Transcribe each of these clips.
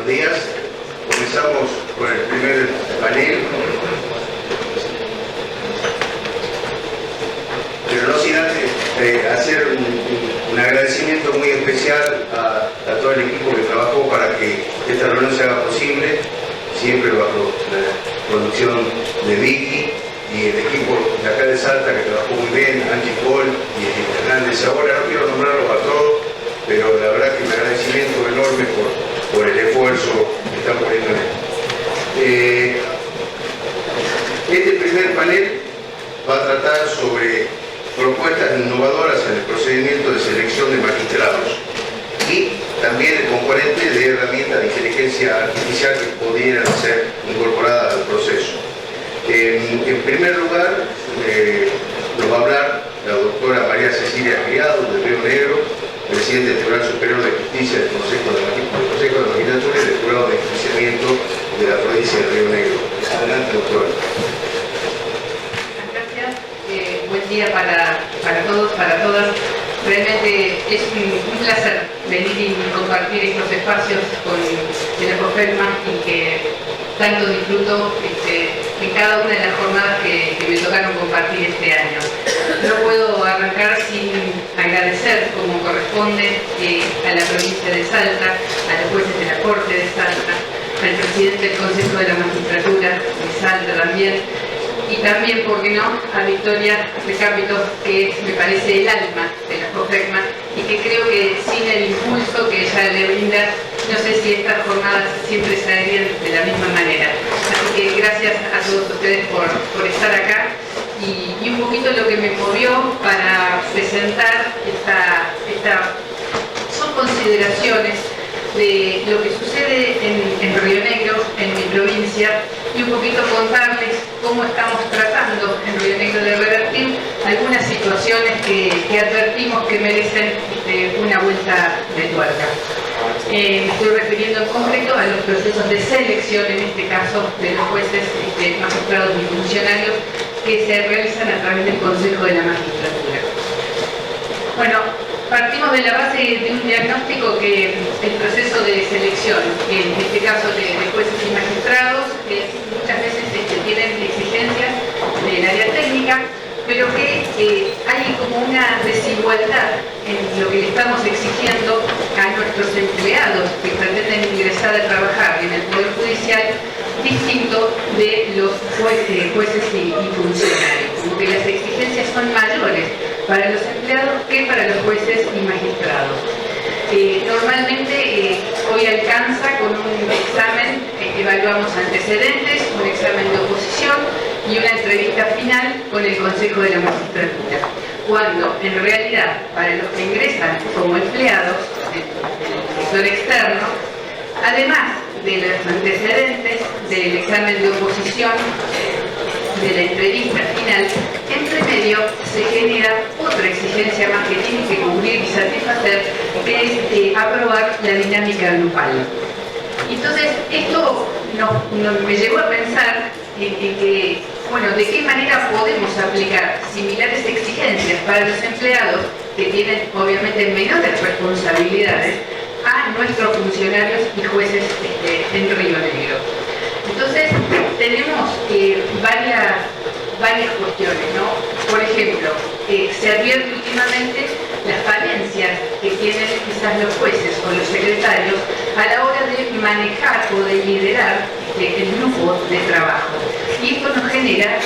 buenos días. Comenzamos con el primer panel. Pero no sin antes hacer un agradecimiento muy especial a todo el equipo que trabajó para que esta reunión se haga posible, siempre bajo la conducción de Vicky y el equipo de acá de Salta que trabajó muy bien, Angie Paul y Hernández. Ahora no quiero nombrarlos a todos, pero la verdad que un agradecimiento enorme por el esfuerzo que están poniendo en esto. Este primer panel va a tratar sobre propuestas innovadoras en el procedimiento de selección de magistrados y también el componente de herramientas de inteligencia artificial que pudieran ser incorporadas al proceso. En primer lugar, nos va a hablar la doctora María Cecilia Criado, de Río Negro, presidente del Tribunal Superior de Justicia del Consejo de Magistratura y del Jurado de Enjuiciamiento de la provincia de Río Negro. Adelante, doctora. Gracias. Buen día para todos, para todas. Realmente es un placer venir y compartir estos espacios con el COFECMA y que tanto disfruto en cada una de las jornadas que me tocaron compartir este año. No puedo arrancar sin agradecer, como corresponde, a la provincia de Salta, a los jueces de la Corte de Salta, al presidente del Consejo de la Magistratura de Salta también, y también, ¿por qué no?, a Victoria Recapito, que me parece el alma de la COFECMA y que creo que sin el impulso que ella le brinda, no sé si estas jornadas siempre se harían de la misma manera. Así que gracias a todos ustedes por estar acá y un poquito lo que me movió para presentar son consideraciones de lo que sucede en Río Negro, en mi provincia, y un poquito contarles cómo estamos tratando en Río Negro de revertir algunas situaciones que advertimos que merecen una vuelta de tuerca. Me estoy refiriendo en concreto a los procesos de selección, en este caso, de los jueces, magistrados y funcionarios que se realizan a través del Consejo de la Magistratura. Bueno, partimos de la base de un diagnóstico que el proceso de selección, en este caso de jueces y magistrados, muchas veces tienen exigencias del área técnica, pero que hay como una desigualdad en lo que le estamos exigiendo a nuestros empleados que pretenden ingresar a trabajar en el Poder Judicial, distinto de los jueces y funcionarios, como que las exigencias son mayores para los empleados que para los jueces y magistrados. Normalmente hoy alcanza con un examen, evaluamos antecedentes, un examen de oposición y una entrevista final con el Consejo de la Magistratura, cuando en realidad para los que ingresan como empleados del sector externo, además de los antecedentes del examen de oposición, de la entrevista final, entre medio se genera otra exigencia más que tiene que cubrir y satisfacer, que es aprobar la dinámica grupal. Entonces, esto me llevó a pensar en que, bueno, de qué manera podemos aplicar similares exigencias para los empleados que tienen obviamente menores responsabilidades a nuestros funcionarios y jueces en Río Negro. Entonces, tenemos varias cuestiones, ¿no? Por ejemplo, se advierte últimamente las falencias que tienen quizás los jueces o los secretarios a la hora de manejar o de liderar el grupo de trabajo. Y esto nos genera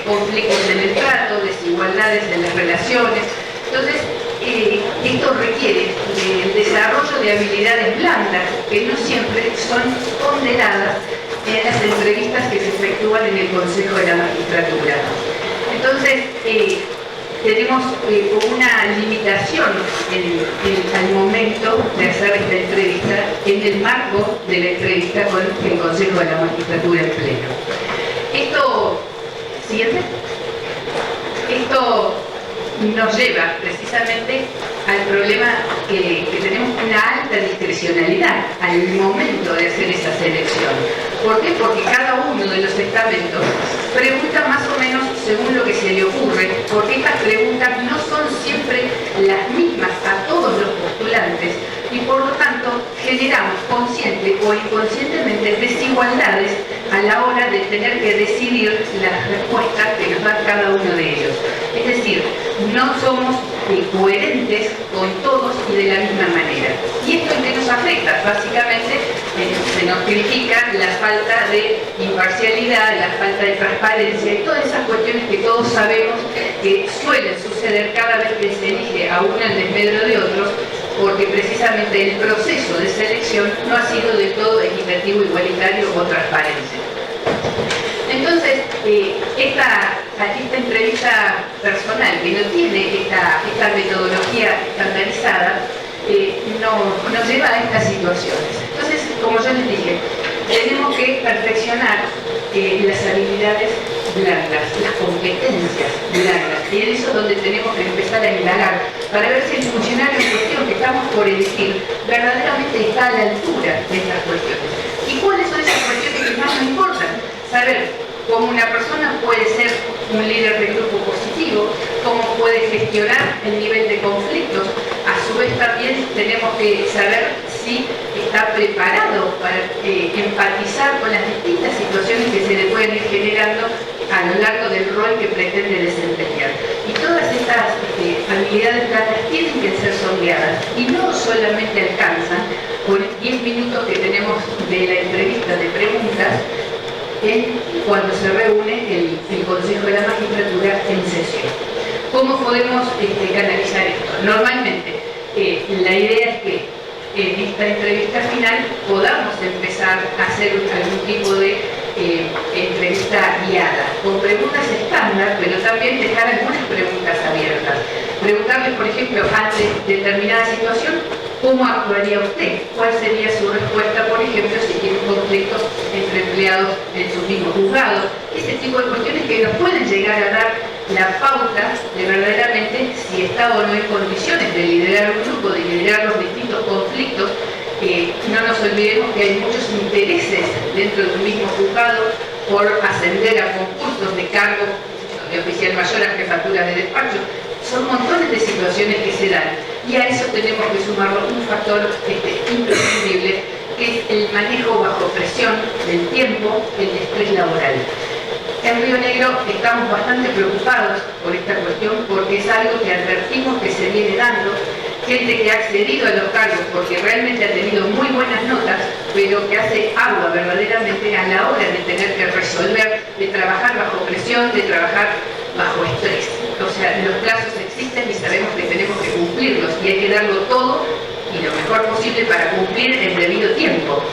conflictos en el trato, desigualdades en las relaciones. Entonces, esto requiere el desarrollo de habilidades blandas que no siempre son ponderadas en las entrevistas que se efectúan en el Consejo de la Magistratura. Entonces, tenemos una limitación al momento de hacer esta entrevista en el marco de la entrevista con el Consejo de la Magistratura en pleno. Esto nos lleva precisamente al problema que tenemos una alta discrecionalidad al momento de hacer esa selección. ¿Por qué? Porque cada uno de los estamentos pregunta más o menos según lo que se le ocurre, porque estas preguntas no son siempre las mismas a todos los postulantes y por lo tanto generamos consciente o inconscientemente desigualdades a la hora de tener que decidir las respuestas que nos da cada uno de ellos. Es decir, no somos coherentes con todos y de la misma manera. ¿Y esto en qué nos afecta? Básicamente se nos critica la falta de imparcialidad, la falta de transparencia y todas esas cuestiones que todos sabemos que suelen suceder cada vez que se elige a uno en desmedro de otros, porque precisamente el proceso de selección no ha sido del todo equitativo, igualitario o transparente. Entonces, esta entrevista personal, que no tiene esta metodología estandarizada, nos lleva a estas situaciones. Entonces, como yo les dije, tenemos que perfeccionar las habilidades blandas, las competencias blandas, y en eso es donde tenemos que empezar a indagar para ver si el funcionario en cuestión que estamos por elegir verdaderamente está a la altura de estas cuestiones. ¿Y cuáles son esas cuestiones que más nos importan? Saber cómo una persona puede ser un líder de grupo positivo, cómo puede gestionar el nivel de conflictos. A su vez también tenemos que saber si está preparado para empatizar con las distintas situaciones que se le pueden ir generando a lo largo del rol que pretende desempeñar. Y todas estas habilidades blandas tienen que ser sondeadas y no solamente alcanzan con 10 minutos que tenemos de la entrevista de preguntas cuando se reúne el Consejo de la Magistratura en sesión. ¿Cómo podemos canalizar esto? Normalmente la idea es que en esta entrevista final podamos empezar a hacer algún tipo de entrevista guiada, con preguntas estándar, pero también dejar algunas preguntas abiertas. Preguntarles, por ejemplo, ante determinada situación, ¿cómo actuaría usted? ¿Cuál sería su respuesta, por ejemplo, si tiene un conflicto entre empleados en su mismo juzgado? Ese tipo de cuestiones que nos pueden llegar a dar la pauta de verdaderamente si está o no en condiciones de liderar un grupo, de liderar los distintos conflictos. No nos olvidemos que hay muchos intereses dentro de un mismo juzgado por ascender a concursos de cargo de oficial mayor a jefatura de despacho. Son montones de situaciones que se dan y a eso tenemos que sumarlo un factor imprescindible, que es el manejo bajo presión del tiempo, el estrés laboral. En Río Negro estamos bastante preocupados por esta cuestión porque es algo que advertimos que se viene dando. Gente que ha accedido a los cargos porque realmente ha tenido muy buenas notas, pero que hace agua verdaderamente a la hora de tener que resolver, de trabajar bajo presión, de trabajar bajo estrés. O sea, los plazos existen y sabemos que tenemos que cumplirlos y hay que darlo todo y lo mejor posible para cumplir el debido tiempo.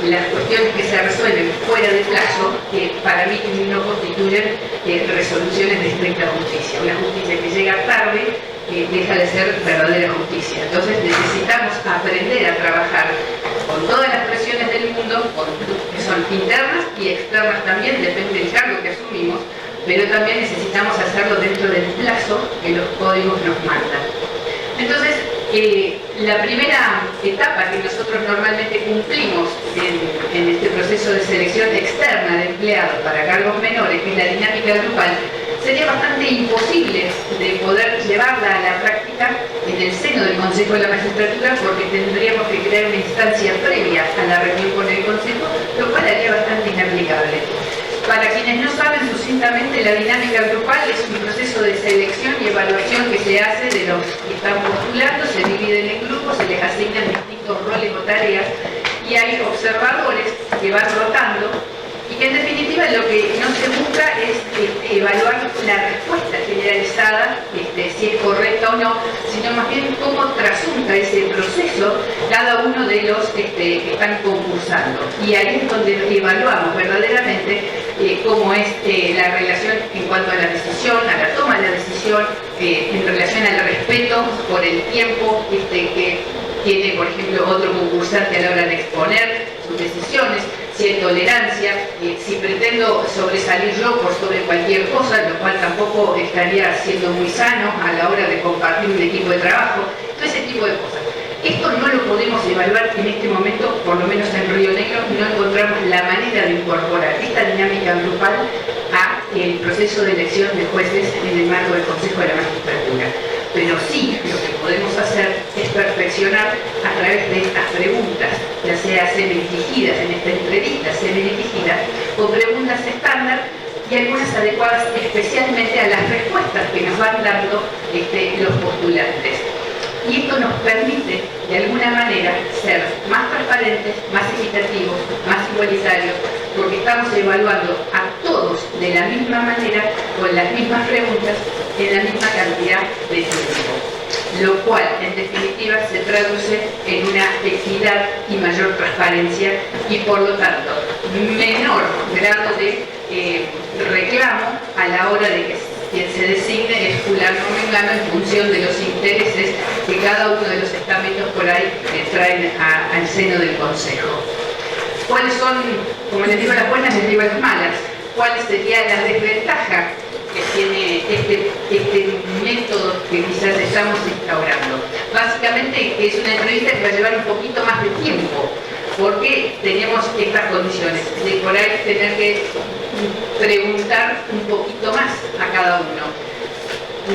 Las cuestiones que se resuelven fuera de plazo, para mí no constituyen resoluciones de estricta justicia. Una justicia que llega tarde deja de ser verdadera justicia. Entonces necesitamos aprender a trabajar con todas las presiones del mundo, que son internas y externas también, depende del cargo que asumimos, pero también necesitamos hacerlo dentro del plazo que los códigos nos mandan. Entonces, la primera etapa que nosotros normalmente cumplimos en este proceso de selección externa de empleados para cargos menores, que es la dinámica grupal, sería bastante imposible de poder llevarla a la práctica en el seno del Consejo de la Magistratura, porque tendríamos que crear una instancia previa a la reunión con el Consejo, lo cual haría bastante inaplicable. Para quienes no saben sucintamente, la dinámica grupal es un proceso de selección y evaluación que se hace de los que están postulando, se dividen en grupos, se les asignan distintos roles o tareas y hay observadores que van rotando y que en definitiva lo que no se busca es evaluar la respuesta generalizada, si es correcta o no, sino más bien cómo trasunta ese proceso cada uno de los que están concursando. Y ahí es donde evaluamos verdaderamente cómo es la relación en cuanto a la decisión, a la toma de la decisión, en relación al respeto por el tiempo que tiene, por ejemplo, otro concursante a la hora de exponer sus decisiones, si hay tolerancia, si pretendo sobresalir yo por sobre cualquier cosa, lo cual tampoco estaría siendo muy sano a la hora de compartir un equipo de trabajo, todo ese tipo de cosas. Esto no lo podemos evaluar en este momento, por lo menos en Río Negro, no encontramos la manera manera de incorporar esta dinámica grupal a el proceso de elección de jueces en el marco del Consejo de la Magistratura. Pero sí, lo que podemos hacer es perfeccionar a través de estas preguntas, ya sea semidirigidas, en esta entrevista semidirigidas, o preguntas estándar y algunas adecuadas especialmente a las respuestas que nos van dando los postulantes. Y esto nos permite, de alguna manera, ser más transparentes, más equitativos, más igualitarios, porque estamos evaluando a todos de la misma manera, con las mismas preguntas, en la misma cantidad de tiempo. Lo cual, en definitiva, se traduce en una equidad y mayor transparencia y, por lo tanto, menor grado de reclamo a la hora de que quien se designe es fulano o mengano en función de los intereses que cada uno de los estamentos por ahí traen al seno del Consejo. ¿Cuáles son, como les digo las buenas, les digo las malas? ¿Cuál sería la desventaja que tiene este método que quizás estamos instaurando? Básicamente es una entrevista que va a llevar un poquito más de tiempo, porque tenemos estas condiciones de por ahí tener que preguntar un poquito más a cada uno.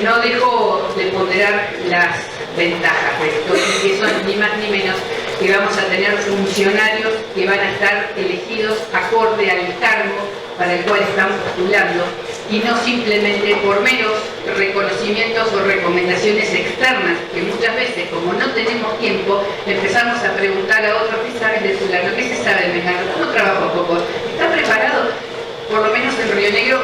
No dejo de ponderar las ventajas de esto, y que son ni más ni menos que vamos a tener funcionarios que van a estar elegidos acorde al cargo para el cual están postulando, y no simplemente por meros reconocimientos o recomendaciones externas, que muchas veces, como no tenemos tiempo, empezamos a preguntar a otros: ¿qué sabes de fulano? ¿Qué se sabe de mengano? ¿Cómo trabajo poco? ¿Está preparado? Por lo menos en Río Negro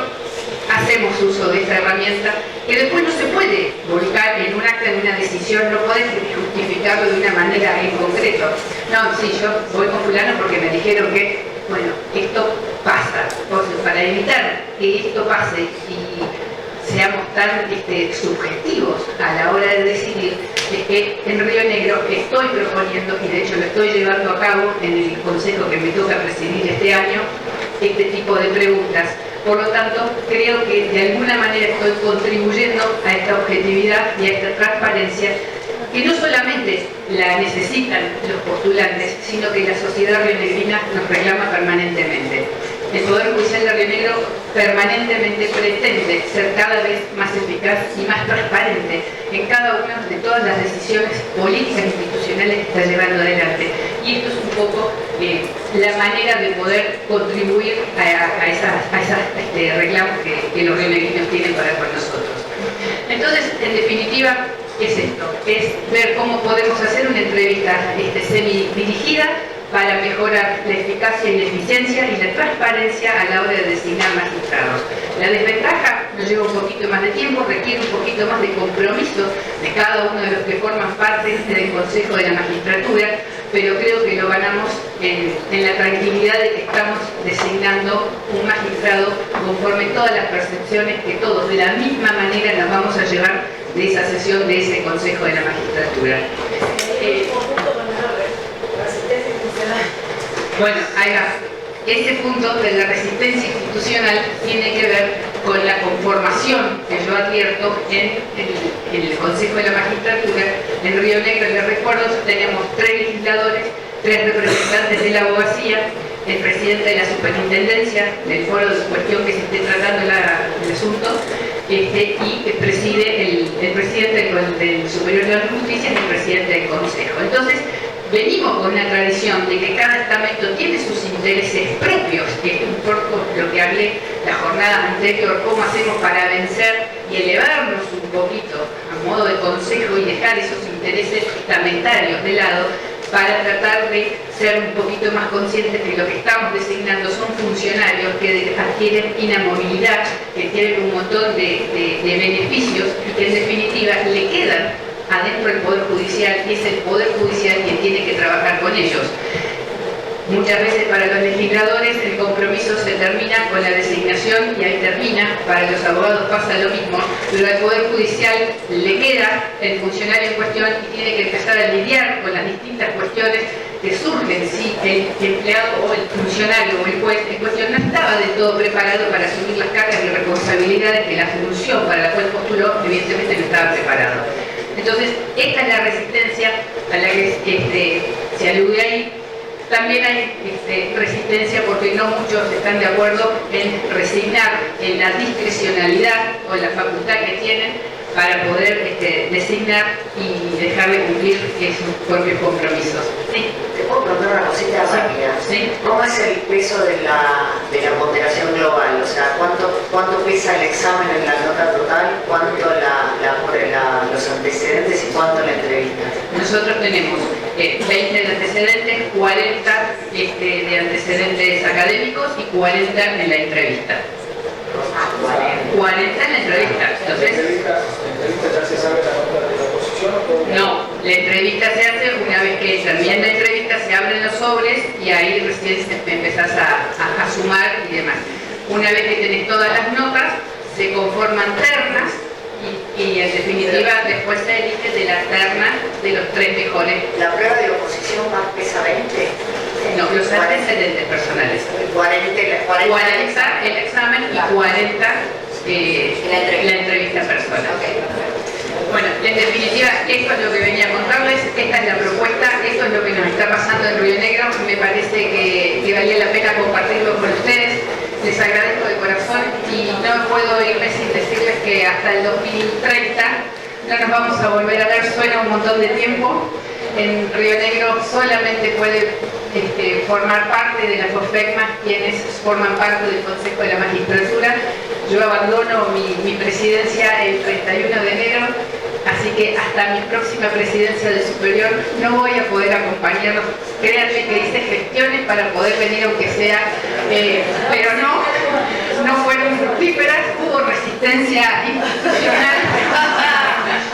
hacemos uso de esta herramienta, que después no se puede volcar en un acta, en una decisión, no podés justificarlo de una manera en concreto. No, sí, yo voy con fulano porque me dijeron que, bueno, esto pasa. Entonces, para evitar que esto pase y seamos tan subjetivos a la hora de decidir, es que en Río Negro estoy proponiendo, y de hecho lo estoy llevando a cabo en el consejo que me toca presidir este año, este tipo de preguntas. Por lo tanto, creo que de alguna manera estoy contribuyendo a esta objetividad y a esta transparencia, que no solamente la necesitan los postulantes, sino que la sociedad rionegrina nos reclama permanentemente. El Poder Judicial de Río Negro permanentemente pretende ser cada vez más eficaz y más transparente en cada una de todas las decisiones políticas e institucionales que está llevando adelante. Y esto es un poco la manera de poder contribuir a esos reclamos que los rionegrinos tienen para con nosotros. Entonces, en definitiva, es esto, es ver cómo podemos hacer una entrevista semi-dirigida para mejorar la eficacia y la eficiencia y la transparencia a la hora de designar magistrados. La desventaja nos lleva un poquito más de tiempo, requiere un poquito más de compromiso de cada uno de los que forman parte del Consejo de la Magistratura, pero creo que lo ganamos en la tranquilidad de que estamos designando un magistrado conforme todas las percepciones que todos de la misma manera nos vamos a llevar de esa sesión de ese Consejo de la Magistratura. Bueno, ahí va. Ese punto de la resistencia institucional tiene que ver con la conformación que yo advierto en el Consejo de la Magistratura. En Río Negro, les recuerdo, tenemos 3 legisladores, 3 representantes de la abogacía, el presidente de la superintendencia, del foro de cuestión que se esté tratando el asunto, y preside el presidente del Superior de la Justicia y el presidente del Consejo. Entonces, venimos con una tradición de que cada estamento tiene sus intereses propios, que es un poco lo que hablé la jornada anterior, cómo hacemos para vencer y elevarnos un poquito a modo de consejo y dejar esos intereses estamentarios de lado, para tratar de ser un poquito más conscientes que lo que estamos designando son funcionarios que adquieren inamovilidad, que tienen un montón de beneficios y que en definitiva le quedan adentro del Poder Judicial, y es el Poder Judicial quien tiene que trabajar con ellos. Muchas veces para los legisladores el compromiso se termina con la designación y ahí termina, para los abogados pasa lo mismo, pero al Poder Judicial le queda el funcionario en cuestión y tiene que empezar a lidiar con las distintas cuestiones que surgen si el empleado o el funcionario o el juez en cuestión no estaba del todo preparado para asumir las cargas y responsabilidades que la función para la cual postuló evidentemente no estaba preparado. Entonces, esta es la resistencia a la que se alude ahí, También hay resistencia porque no muchos están de acuerdo en resignar en la discrecionalidad o en la facultad que tienen para poder designar y dejar de cumplir sus propios compromisos. ¿Sí? ¿Te puedo preguntar una cosita rápida? ¿Sí? ¿Cómo es el peso de la ponderación global? O sea, ¿cuánto pesa el examen en la nota total? ¿Cuánto los antecedentes y cuánto la entrevista? Nosotros tenemos 20 de antecedentes, 40 de antecedentes académicos y 40 en la entrevista. 40 en la entrevista. Entonces, ¿La entrevista ya se sabe la nota de la oposición o no, la entrevista se hace una vez que termina la entrevista, se abren los sobres y ahí recién empezás a sumar y demás. Una vez que tenés todas las notas, se conforman ternas y en definitiva después se elige de la terna de los 3 mejores. ¿La prueba de oposición más pesa 20? No, los antecedentes personales. 40 el examen y 40 la entrevista personal. Bueno, en definitiva, esto es lo que venía a contarles, esta es la propuesta, esto es lo que nos está pasando en Río Negro, me parece que valía la pena compartirlo con ustedes, les agradezco de corazón y no puedo irme sin decirles que hasta el 2030 no nos vamos a volver a ver, suena un montón de tiempo. En Río Negro solamente puede formar parte de la FOSPECMA quienes forman parte del Consejo de la Magistratura. Yo abandono mi presidencia el 31 de enero, así que hasta mi próxima presidencia de superior no voy a poder acompañarlos. Créanme que hice gestiones para poder venir aunque sea, pero no fueron fructíferas, hubo resistencia institucional.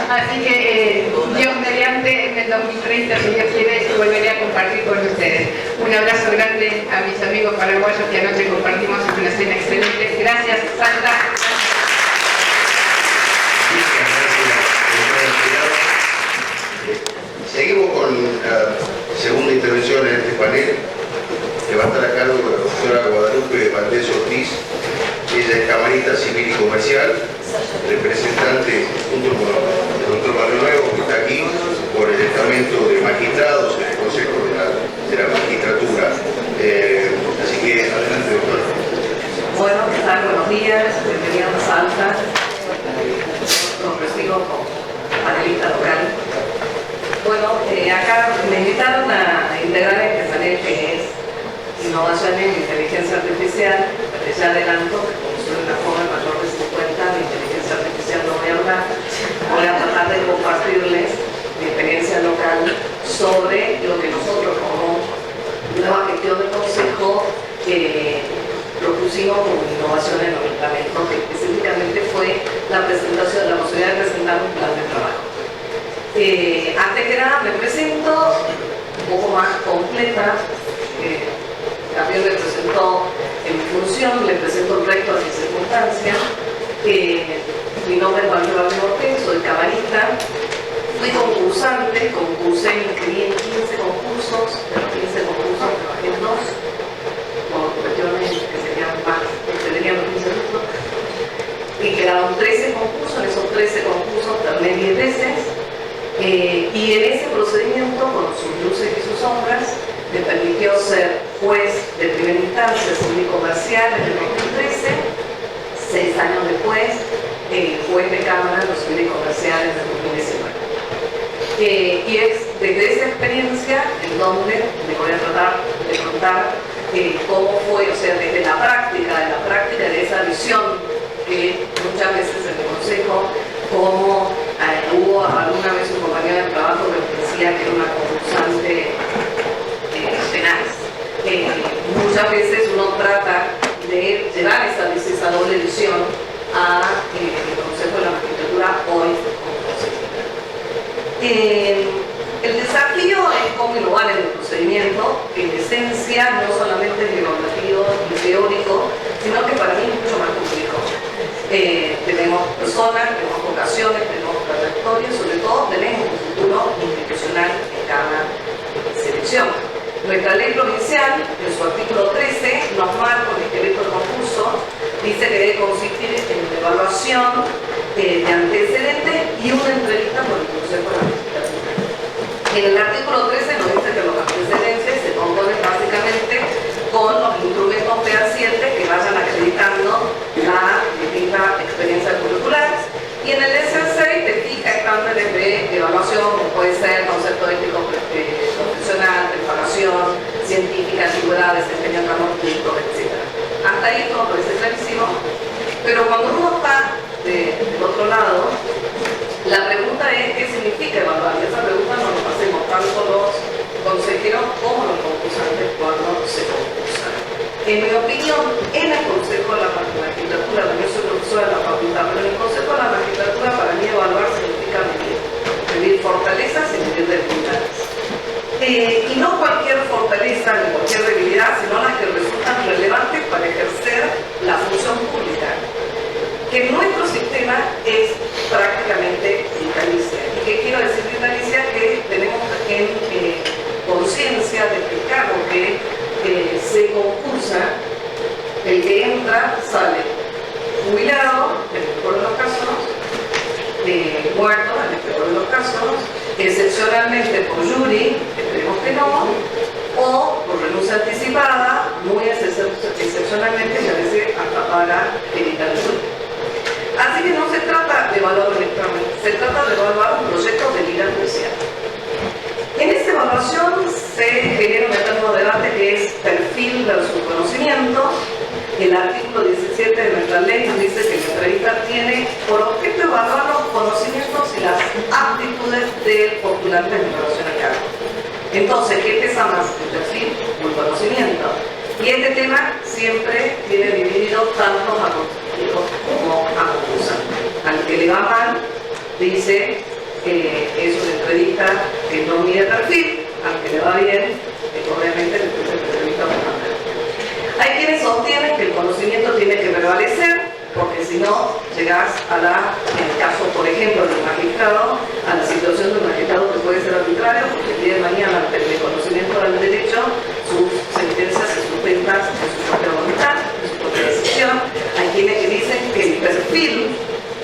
Así que Dios mediante, en el 2030, si Dios quiere, volveré a compartir con ustedes. Un abrazo grande a mis amigos paraguayos que anoche compartimos una cena excelente. Gracias, Sandra. Seguimos con la segunda intervención en este panel, que va a estar a cargo de la doctora Guadalupe Valdés Ortiz. Ella es camarista civil y comercial, representante junto con el doctor Barrio Nuevo, que está aquí, por el estamento de magistrados en el Consejo de la Magistratura. Así que adelante, doctor. Bueno, ¿qué tal? Buenos días, bienvenidos a Salta. Los recibo como panelista local. Bueno, acá me invitaron a integrar este panel que es Innovación en Inteligencia Artificial. Ya adelanto que como soy una joven mayor de 50, de inteligencia artificial no voy a hablar. Voy a tratar de compartirles mi experiencia local sobre lo que nosotros como nueva gestión del Consejo propusimos como innovación en los reglamentos, que específicamente fue la presentación, la posibilidad de presentar un plan de trabajo. Antes que nada me presento un poco más completa. También me presentó en mi función, le presento el resto de mis circunstancias. Mi nombre es Guadalupe Valdés Ortiz, soy camarista. Fui concursante, concursé, me inscribí en 15 concursos, de los 15 concursos trabajé en 2, por cuestiones que serían más, excederían los 15 minutos. Y quedaron 13 concursos, en esos 13 concursos terminé 10 veces. Y en ese procedimiento, con sus luces y sus sombras, me permitió ser juez de primera instancia civil y comercial en el 2013, 6 años después, juez de cámara en los civil y comercial en el 2019. Y es desde esa experiencia en donde me voy a tratar de contar cómo fue, o sea, desde la práctica de esa visión que muchas veces en el Consejo, como hubo alguna vez un compañero de trabajo que me decía que era una concursante penal. Muchas veces uno trata de llevar esa doble visión al Consejo de la Magistratura hoy. El desafío es cómo innovar en el procedimiento, que en esencia no solamente es divulgativo y teórico, sino que para mí es mucho más complejo. Tenemos personas, tenemos vocaciones, tenemos trayectorias, sobre todo tenemos un futuro institucional en cada selección. Nuestra ley provincial, en su artículo 13, nos marca un esqueleto de concurso, dice que debe consistir en la evaluación de antecedentes y una entrevista por el Consejo de la Magistratura. En el artículo 13 nos dice que los antecedentes se componen ha desempeñado cargos públicos, etc. Hasta ahí todo parece clarísimo, pero cuando uno está del otro lado, la pregunta es ¿qué significa evaluar? Y esa pregunta nos la hacemos tanto los consejeros como los concursantes cuando se concursan. En mi opinión, en el Consejo de la Magistratura, yo soy profesora de la facultad, pero en el Consejo de la Magistratura para mí evaluar significa medir fortalezas y medir debilidades. Y no cualquier fortaleza ni cualquier debilidad, sino las que resultan relevantes para ejercer la función pública, que en nuestro sistema es prácticamente vitalicia. ¿Y qué quiero decir vitalicia? Que tenemos en conciencia de que el cargo que se concursa, el que entra, sale jubilado, en el mejor de los casos, muerto, en el peor de los casos, excepcionalmente por jury, esperemos que no, o por renuncia anticipada, muy excepcionalmente y a veces hasta para evitar el sueldo. Así que no se trata de evaluar un examen, se trata de evaluar un proyecto de vida judicial. En esta evaluación se genera un eterno debate que es perfil versus conocimiento. El artículo 17 de nuestra ley nos dice que la entrevista tiene por objeto evaluar los conocimientos y las aptitudes del postulante en relación al cargo. Entonces, ¿qué pesa más? ¿El perfil o el conocimiento? Y este tema siempre tiene dividido tanto a consejeros como a concursantes. Al que le va mal, dice es una entrevista que no mide perfil, al que le va bien, obviamente le puse la entrevista bastante. Hay quienes sostienen que el conocimiento tiene que prevalecer, porque si no, llegás a en el caso, por ejemplo, del magistrado, a la situación de un magistrado que puede ser arbitrario, porque el día de mañana, ante el conocimiento del derecho, sus sentencias se sustentan en su propia voluntad, en su propia decisión. Hay quienes que dicen que el perfil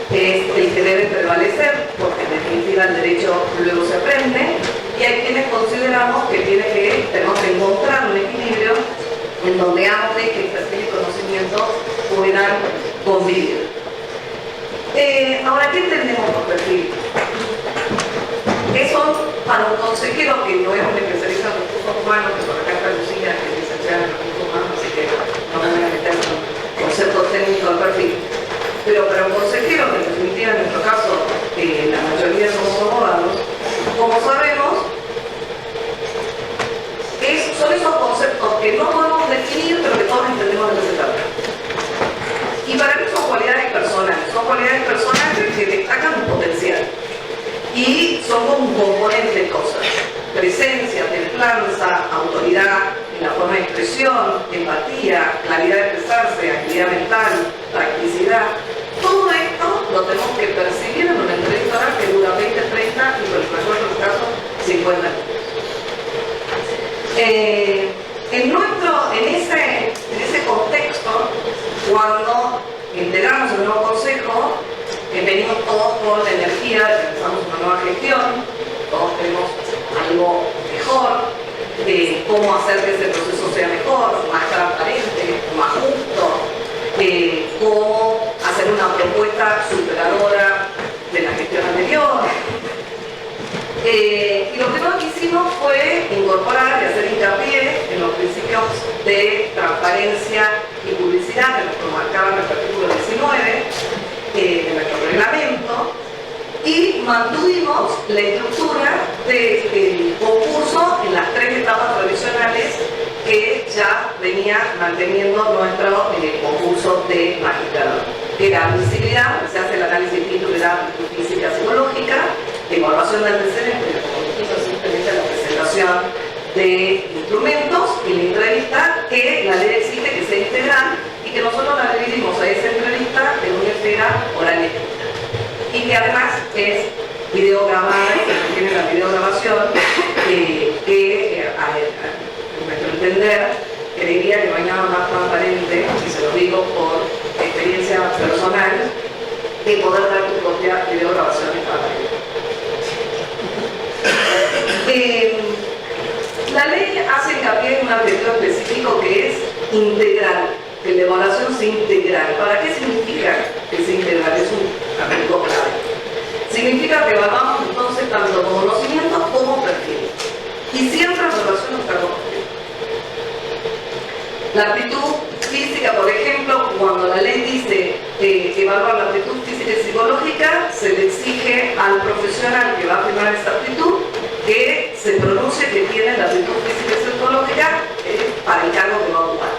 es el que debe prevalecer, porque en definitiva el derecho luego se aprende, y hay quienes consideramos que tenemos que encontrar un equilibrio en donde ambos ejes, perfil y conocimiento, puedan convivir. Ahora, ¿qué entendemos por perfil? Son para un consejero que no es un especialista en recursos humanos, que por acá está Lucía, que es licenciada en recursos humanos, así que no me voy a meter en conceptos técnicos del perfil. Pero para un consejero, que en definitiva en nuestro caso la mayoría somos abogados, como sabemos, son esos conceptos que no podemos definir, pero que todos entendemos de qué se trata. Y para mí son cualidades personales que destacan un potencial. Y son como un componente de cosas: presencia, templanza, autoridad en la forma de expresión, empatía, claridad de expresarse, actividad mental, practicidad. Todo esto lo tenemos que percibir en una entrevista oral que dura 20, 30 y por el mejor de los casos 50 minutos. En ese contexto, cuando integramos el nuevo consejo, venimos todos con la energía de que empezamos una nueva gestión, todos queremos algo mejor, cómo hacer que ese proceso sea mejor, más transparente, más justo, cómo hacer una propuesta superadora de la gestión anterior. Y lo primero que hicimos fue incorporar y hacer hincapié en los principios de transparencia y publicidad que nos marcaba nuestro artículo 19 de nuestro reglamento, y mantuvimos la estructura del concurso en las 3 etapas tradicionales que ya venía manteniendo nuestro concurso de magistrado. Era admisibilidad, se hace el análisis titular y física psicológica, evaluación de antecedentes, como dijimos, simplemente la presentación de instrumentos y la entrevista, que la ley exige que sea integral y que nosotros la dividimos a esa entrevista en una esfera oral y escrita. Y que además es videograbada y que tiene la videograbación que a nuestro entender, creería que no hay nada más transparente, y se lo digo por experiencia personal, que poder dar tu propia videograbación en pantalla. La ley hace hincapié en un adjetivo específico que es integral, que la evaluación sea integral. ¿Para qué significa que sea integral? Es un adjetivo clave. Significa que evaluamos entonces tanto conocimientos como perfil. Y siempre en relación a los cargos públicos. La aptitud física, por ejemplo, cuando la ley dice evaluar la aptitud física y psicológica, se le exige al profesional que va a firmar esta aptitud que se pronuncie que tiene la aptitud física y psicológica para el cargo que va a ocupar.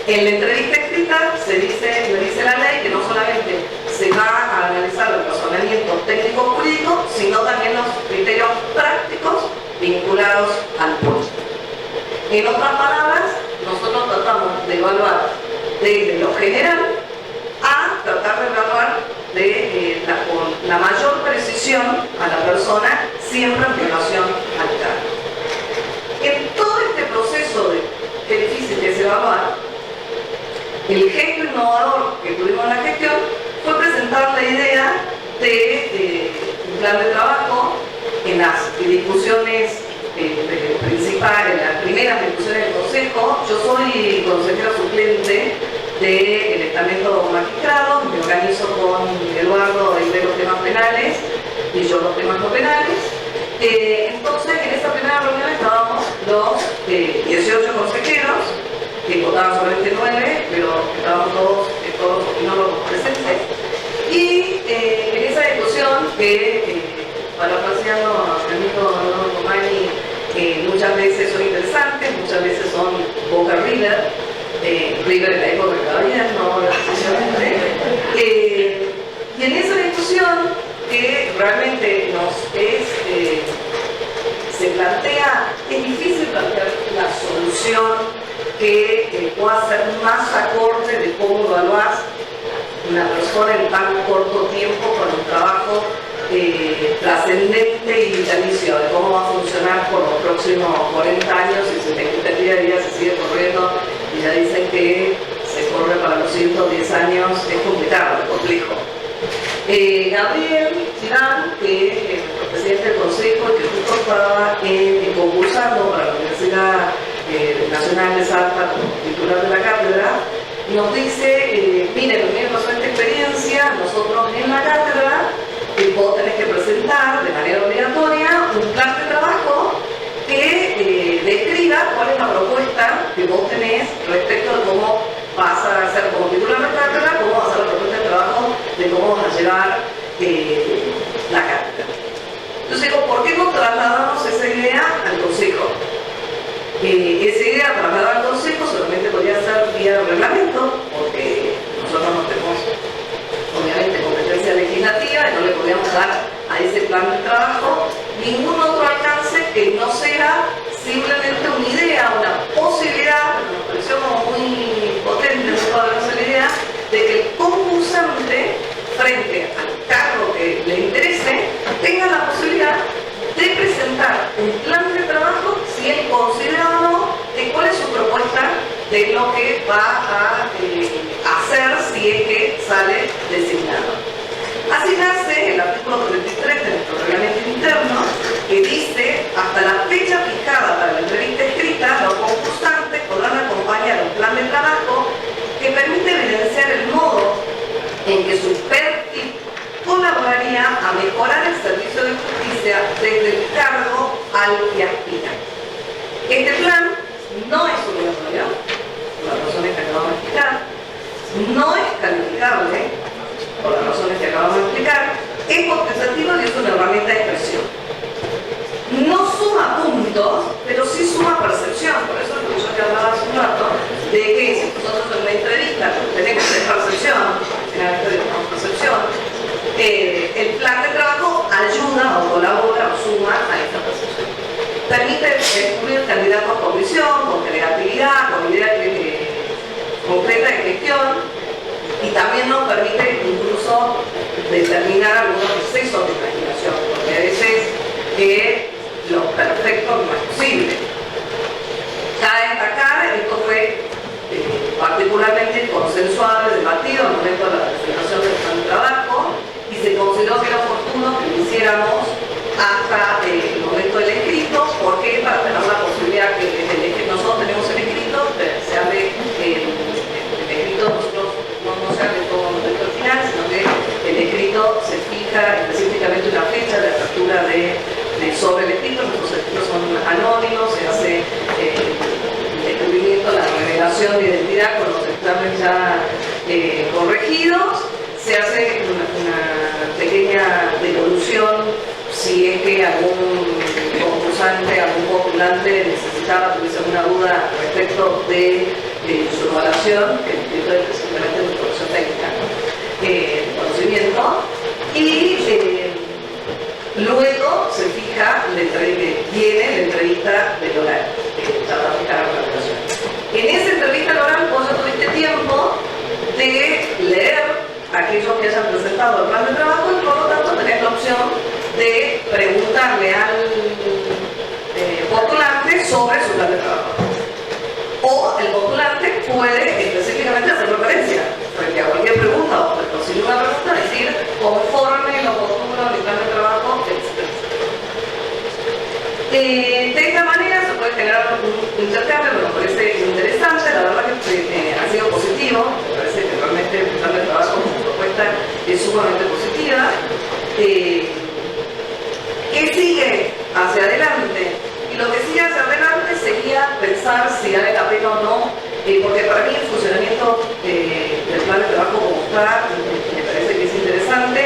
En la entrevista escrita le dice la ley que no solamente se va a analizar los razonamientos técnico-jurídicos, sino también los criterios prácticos vinculados al puesto. En otras palabras, nosotros tratamos de evaluar desde lo general a tratar de evaluar con la mayor precisión a la persona, siempre en relación al cargo. En todo este proceso que es difícil que es evaluar, el gesto innovador que tuvimos en la gestión fue presentar la idea de un plan de trabajo en las discusiones principales, en las primeras discusiones del Consejo. Yo soy consejera suplente del estamento magistrado, me organizo con Eduardo y ve los temas penales y yo los temas no penales. Entonces, en esta primera reunión estábamos los 18 consejeros, que votaban solamente 9, pero estábamos todos opinólogos presentes. Y en esa discusión que, parafraseando a mi amigo Eduardo Romani, muchas veces son interesantes, muchas veces son Boca River, River en la época de cada día, no precisamente. Y en esa discusión que realmente se plantea, es difícil plantear la solución que pueda ser más acorde de cómo evaluar una persona en tan corto tiempo con un trabajo trascendente y vitalicio, de cómo va a funcionar por los próximos 40 años y si la expectativa de vida se sigue corriendo y ya dicen que se corre para los 110 años, es complicado, es complejo. Gabriel Girán, que es el presidente del Consejo y que justo estaba concursando para la Universidad Nacional de Salta como titular de la cátedra, nos dice, miren, pasó esta experiencia, nosotros en la cátedra vos tenés que presentar de manera obligatoria un plan de trabajo que describa cuál es la propuesta que vos tenés respecto de cómo vas a hacer como titular de cátedra, cómo vas a hacer la propuesta de trabajo, de cómo vas a llevar la cátedra. Entonces digo, ¿por qué no trasladamos esa idea al Consejo? Esa idea trasladada al Consejo solamente podría ser vía reglamento, porque nosotros no tenemos obviamente competencia legislativa y no le podíamos dar a ese plan de trabajo ningún otro alcance que no sea simplemente una idea, una posibilidad, nos pareció como muy potente, muy poderosa la idea de que el concursante frente al cargo que le interese tenga la posibilidad de presentar un plan de trabajo si él considera o no cuál es su propuesta de lo que va a hacer si es que sale designado. Así nace el artículo 33 de nuestro reglamento interno, que dice, hasta la fecha fijada para la entrevista escrita, los concursantes podrán acompañar un plan de trabajo que permite evidenciar el modo en que su perfil colaboraría a mejorar el servicio de justicia desde el cargo al que aspira. Este plan no es obligatorio, por las razones que acabamos de explicar, no es calificable, por las razones que acabamos de explicar, es potestativo y es una herramienta de expresión. No suma puntos, pero sí suma percepción. Por eso lo que yo te hablaba hace un rato, de que si nosotros en una entrevista tenemos que tener percepción, finalmente tenemos percepción, el plan de trabajo ayuda o colabora o suma a esta percepción. Permite descubrir candidatos con declaración de identidad con los exámenes ya corregidos, se hace una pequeña devolución si es que algún concursante, algún postulante necesitaba, tuviese alguna duda respecto de su evaluación, que es simplemente una información técnica, conocimiento, y luego se fija, viene la entrevista del oral, ya va a fijar la evaluación. En esa entrevista del oral vos ya tuviste tiempo de leer aquellos que hayan presentado el plan de trabajo y por lo tanto tenés la opción de preguntarle al postulante sobre su plan de trabajo. O el postulante puede específicamente hacer referencia frente a cualquier pregunta o conseguir una pregunta, decir conforme lo postulo mi plan de trabajo, etc. De esta manera se puede generar un intercambio que me parece interesante, la verdad que ha sido positivo, me parece que realmente el plan de trabajo como propuesta es sumamente positiva. ¿Qué sigue hacia adelante? Y lo que sigue hacia adelante sería pensar si vale la pena o no, porque para mí el funcionamiento del plan de trabajo como está, me parece que es interesante,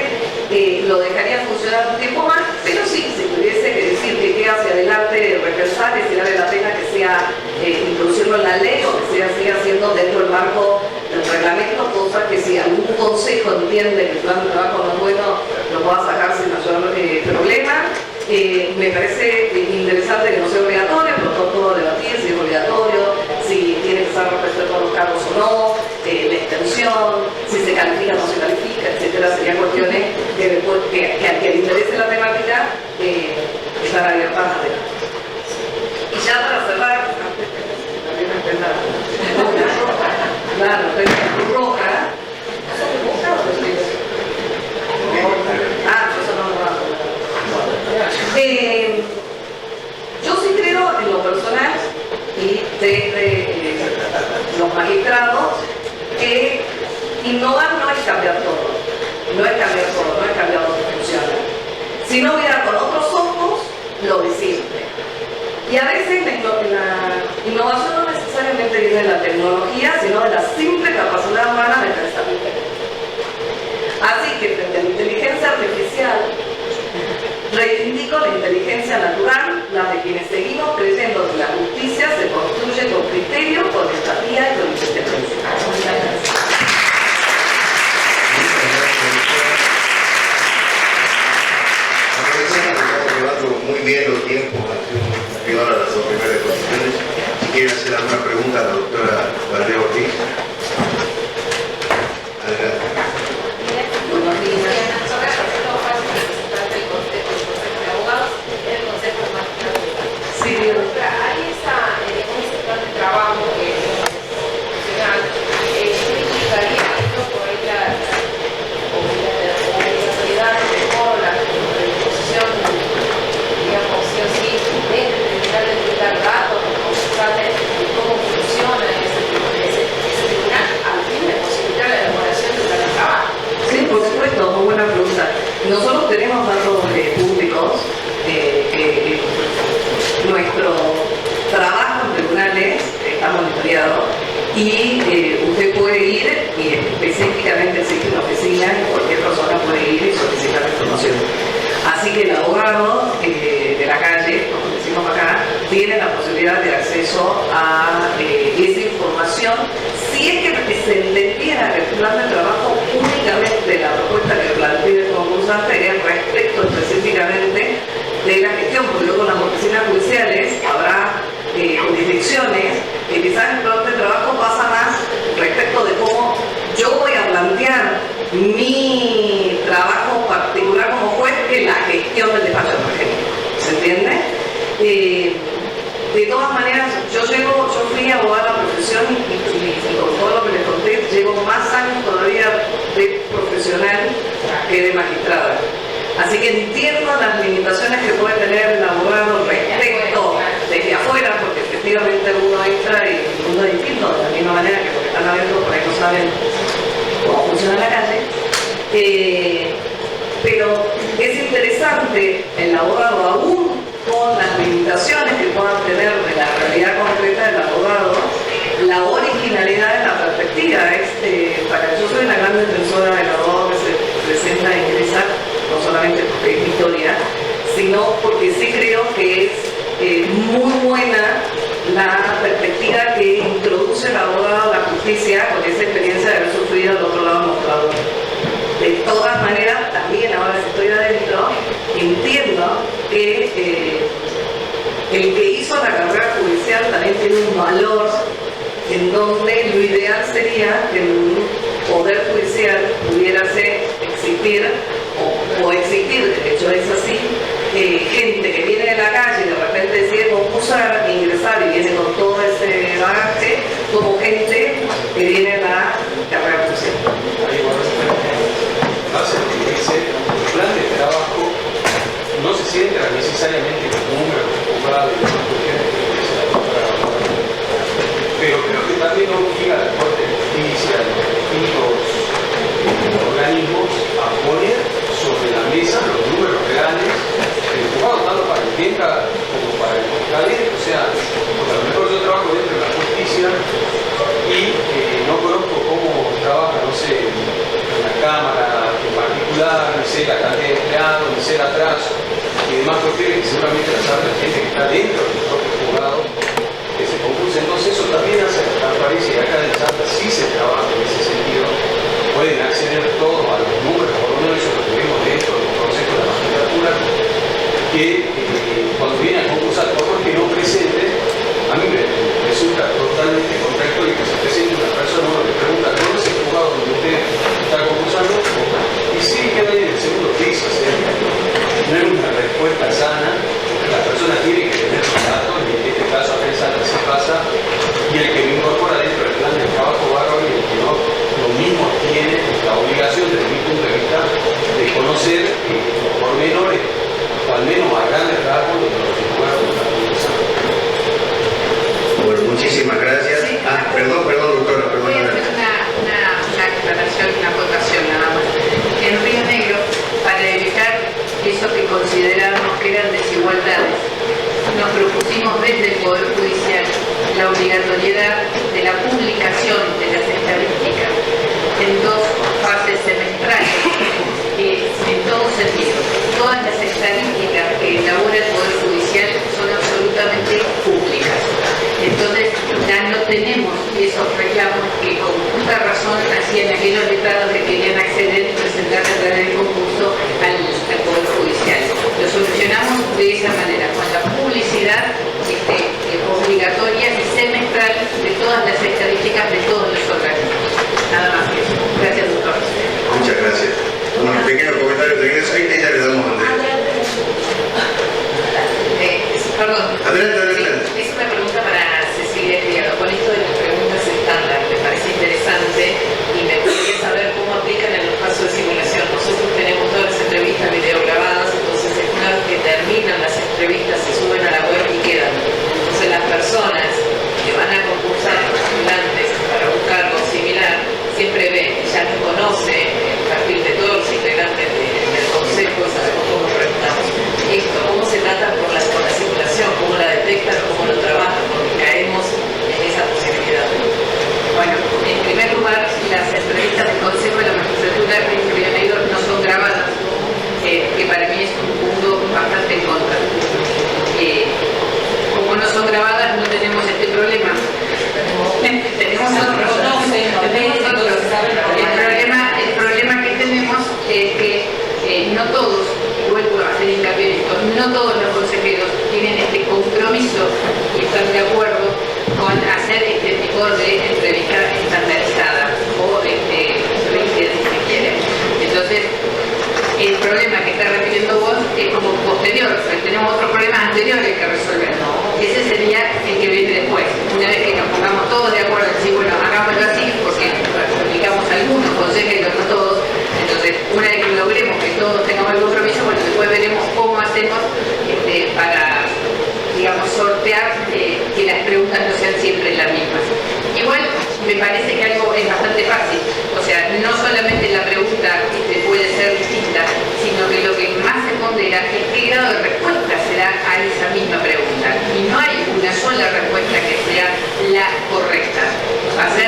lo dejaría funcionar un tiempo más, pero sí, si tuviese que decir que queda hacia adelante, repensar, si vale la pena que sea introducirlo en la ley o que siga siendo dentro del marco del reglamento, cosa que si algún consejo entiende que el plan de trabajo no es bueno, lo pueda sacar sin mayor problema. Me parece interesante que no sea obligatorio, por lo tanto debatir si es obligatorio, si tiene que estar respecto a los cargos o no, la extensión, si se califica o no se califica, etcétera, serían cuestiones que al que le interese la temática estar abiertas a debate. Y ya para cerrar, también me prenda claro, tengo roja. ¿Eso me gusta o no? Eso no me va. Yo sí creo en lo personal y desde los magistrados que innovar no es cambiar todo, no es cambiar lo que funciona, sino mirar con otros ojos lo de siempre. Y a veces la innovación no necesariamente viene de la tecnología, sino de la simple capacidad humana de pensar diferente. Así que frente a la inteligencia artificial, reivindico la inteligencia natural, la de quienes seguimos creyendo que la justicia se construye con criterio, con empatía y con independencia. Muchas gracias. Estamos llevando muy bien los tiempos, arriba a las dos primeras posiciones. Si quieren hacer alguna pregunta a la doctora Valdés Ortiz. Adelante. Buenos días. Sí, ahí está, en ese plan de trabajo profesional, implicaría esto por ahí la obligatoriedad o la predisposición, digamos, sí o sí, de entregar datos, de cómo funciona ese tribunal, al fin de posibilitar la elaboración de un plan de trabajo. sí, por supuesto, muy buena pregunta. Nosotros tenemos datos públicos nuestro trabajo en tribunales está monitoreado y usted puede ir y específicamente existe una oficina y cualquier persona puede ir y solicitar información. Así que el abogado de la calle, como decimos acá, tiene la posibilidad de acceso a esa información si es que se entendiera que el plan de trabajo únicamente la propuesta que plantea el concursante es respecto específicamente de la gestión, porque luego en las oficinas judiciales habrá jurisdicciones que quizás el plan de trabajo pasa más respecto de cómo yo voy a plantear mi trabajo particular como juez que la gestión del despacho, por ejemplo. ¿Se entiende? De todas maneras, yo fui abogada de la profesión y con todo lo que les conté, llevo más años todavía de profesional que de magistrada. Así que entiendo las limitaciones que puede tener el abogado respecto desde afuera, porque efectivamente uno entra y el mundo es distinto, de la misma manera que porque están abiertos por ahí no saben cómo funciona la calle. Pero es interesante el abogado, aún con las limitaciones que puedan tener de la realidad concreta del abogado, la originalidad marginalidad en la perspectiva. Yo soy una gran defensora del abogado que se presenta a ingresar, no solamente porque es mi historia, sino porque sí creo que es muy buena la perspectiva que introduce el abogado a la justicia con esa experiencia de haber sufrido al otro lado mostrador. De todas maneras, también ahora que estoy adentro, entiendo que el que hizo la carrera judicial también tiene un valor en donde lo ideal sería que un poder judicial pudiese existir o existir, de hecho es así, gente que viene de la calle y de repente decide concursar, ingresar y viene con todo ese bagaje, como gente que viene de la carrera judicial. Base a lo que dice, el plan de trabajo no se centra necesariamente en los números de juzgados y demás cuestiones que se la compra, pero creo que también obliga a la Corte de Justicia, a los distintos organismos, a poner sobre la mesa los números reales del juzgado, tanto para el clienta como para el fiscal. O sea, porque a lo mejor yo trabajo dentro de la justicia y no conozco cómo trabaja, no sé, en la Cámara en particular, ni sé la cantidad de empleados, ni sé el atraso y demás cuestiones que seguramente las sabe la gente que está dentro del propio juzgado que se concursa. Entonces eso también hace la transparencia, y acá en el Santa sí se trabaja en ese sentido. Pueden acceder todos a los números, por lo menos eso lo tenemos dentro del Consejo de la Magistratura, que cuando vienen a concursar, por más que no presenten, a mí me resulta totalmente contradictorio que se presente una persona, uno le pregunta, ¿dónde es el juzgado donde usted está concursando? Y sí, queda ahí en el segundo piso. O sea, no es una respuesta sana, la persona tiene que tener sus datos, y en este caso acá en Santa se pasa, y el que lo incorpora dentro del plan de trabajo bárbaro y el que no, lo mismo tiene la obligación desde mi punto de vista de conocer los pormenores, o al menos a grandes rasgos, de los juzgados de la concursando. Bueno, muchísimas gracias. Sí. Perdón, doctora, Voy a perdón. hacer una aclaración, una acotación nada más. En Río Negro, para evitar eso que consideramos que eran desigualdades, nos propusimos desde el Poder Judicial la obligatoriedad de la publicación de las estadísticas en 2 fases semestrales, en todo sentido. Todas las estadísticas que elabora el Poder Judicial son absolutamente públicas. Entonces, ya no tenemos esos reclamos que con justa razón hacían aquellos letrados que querían acceder y presentarse a través del concurso al Poder Judicial. Lo solucionamos de esa manera, con la publicidad obligatoria y semestral de todas las estadísticas de todos los organismos. Nada más que eso. Gracias, doctor. Muchas gracias. Un pequeño comentario de eso, ahí ya le damos a Andrés. Perdón. Adelante. Es una pregunta para Cecilia Criado. Con esto de las preguntas estándar, me parece interesante y me gustaría saber cómo aplican en los casos de simulación. Nosotros tenemos todas las entrevistas videograbadas, entonces una vez que terminan las entrevistas se suben a la web y quedan. Entonces las personas que van a concursar postulantes para un cargo similar siempre ven, ya que conoce el perfil de todos los integrantes del consejo, sabemos cómo preguntamos esto, cómo se trata con la simulación, cómo la detectan, cómo lo trabajan, porque caemos en esa posibilidad. Bueno, en primer lugar, las entrevistas del Consejo de la Magistratura en Río Negro no son grabadas, que para mí es un punto bastante en contra. Como no son grabadas, no tenemos este problema. Tenemos otros. El problema que tenemos es que no todos, vuelvo a hacer hincapié en esto, no todos los consejeros tienen este compromiso y están de acuerdo con hacer este tipo de entrevista estandarizada o LinkedIn si quieren. Entonces, el problema que está refiriendo vos es como posterior, pero tenemos otros problemas anteriores que resolver. Ese sería el que viene después. Una vez que nos pongamos todos de acuerdo en decir, bueno, hagámoslo así, porque aplicamos algunos consejeros, no todos. Entonces, una vez que logremos que todos tengamos el compromiso, bueno, después veremos cómo hacemos para, digamos, sortear que las preguntas no sean siempre las mismas. Igual, me parece que algo es bastante fácil. O sea, no solamente la pregunta puede ser distinta, sino que lo que más se pondera es qué grado de respuesta se da a esa misma pregunta. Y no hay una sola respuesta que sea la correcta. Va a ser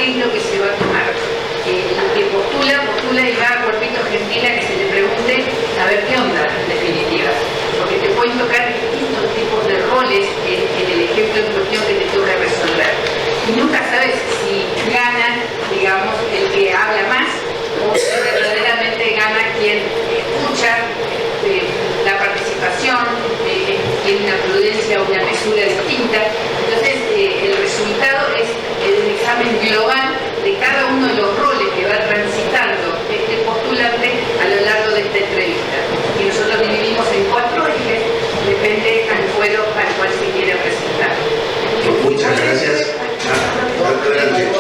qué es lo que se va a tomar. El que postula y va a Cuerpito Argentina que se le pregunte a ver qué onda, en definitiva. Porque te pueden tocar distintos tipos de roles en el ejemplo en cuestión que te toca resolver. Y nunca sabes si gana, digamos, el que habla más o si verdaderamente gana quien escucha la participación, tiene una prudencia o una mesura distinta. Entonces, el resultado es el examen global de cada uno de los roles que va transitando este postulante a lo largo de esta entrevista. Y nosotros dividimos en 4 ejes, depende al fuero al cual se quiera presentar. Muchas gracias. Adelante.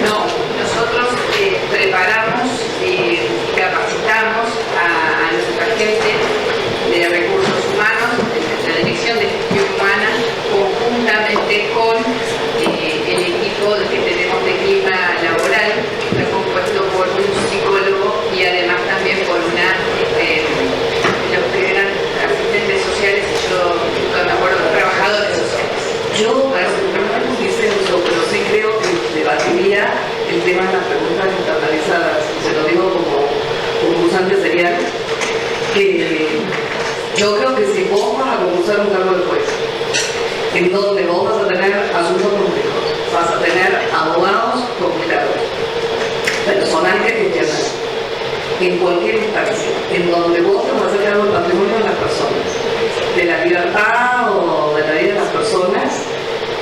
No, nosotros preparamos y capacitamos a nuestra gente de recursos humanos, de la Dirección de Gestión Humana, conjuntamente con el equipo que tenemos de clima laboral, que está compuesto por un psicólogo y además también por una, los que eran asistentes sociales y yo no me acuerdo, trabajadores sociales. Yo no hice uso, pero sí creo que debatiría el tema de las preguntas internalizadas. Se lo digo como concursante serial, que yo creo que si vos vas a concursar un cargo de juez, en donde vos vas a tener asuntos complejos, vas a tener abogados complicados, personal que gestionar, en cualquier instancia, en donde vos te vas a hacer cargo del patrimonio de las personas, de la libertad o de la vida de las personas,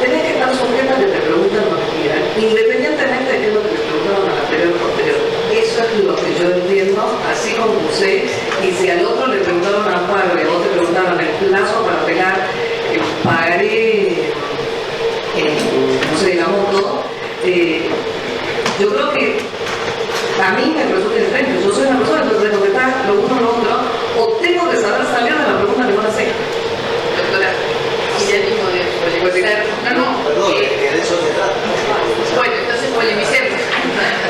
tenés que estar sujeta a que te pregunten lo que quieran, independientemente de qué es lo que te preguntaron a la anterior o posterior. Eso es lo que yo entiendo, así concursé, y si al otro le preguntaron a Amparo y a vos te preguntaron el plazo para pegar el pagaré, no sé, digamos todo, yo creo que a mí me resulta diferente. Yo soy una persona que tengo que estar lo uno o lo otro, o tengo que saber salir de la pregunta que van a hacer. Doctora, sinónimo de polemizar. Perdón, que de eso se trata. Bueno, entonces polemicemos.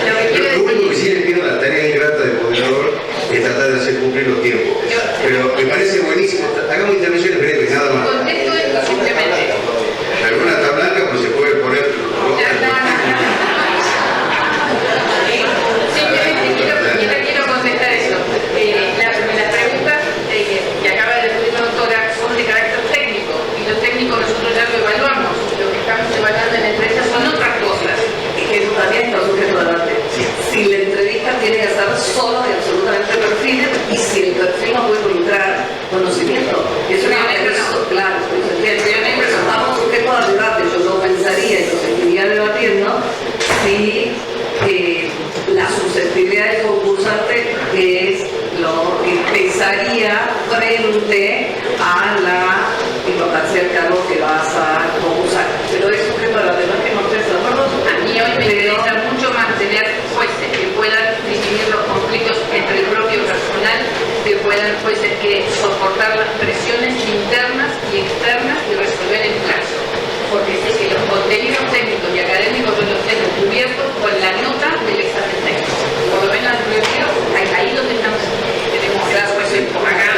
Lo que quiero Lo único que decir sí le pido a la tarea ingrata del moderador es tratar de hacer cumplir los tiempos. Pero me parece buenísimo. Hagamos intervenciones breves, nada más. contesto esto simplemente. Alguna está blanca, pues se puede poner. Simplemente quiero contestar eso. Las preguntas que acaba de decir la doctora son de carácter técnico y lo técnico nosotros ya lo evaluamos. Lo que estamos evaluando en la entrevista son otras cosas. Que eso también está sujeto a debate. Si la entrevista tiene que ser solo de absolutamente perfiles y si el perfil no puede involucrar conocimiento. Eso no es eso, claro. Entonces, estamos sujetos al debate. Yo lo pensaría y lo seguiría debatiendo si la susceptibilidad del concursante es lo que pesaría frente a la importancia del cargo que vas a concursar. Pero es sujeto a la demás que no estés de acuerdo. A mí hoy me interesa mucho más tener jueces que puedan dirimir los conflictos entre el propio personal, que puedan jueces que soportar las presiones internas y externas y resolver en plazo. Porque sé que los contenidos técnicos y académicos yo los tengo cubiertos con la nota del examen técnico. Por lo menos ahí donde estamos, tenemos las jueces por acá.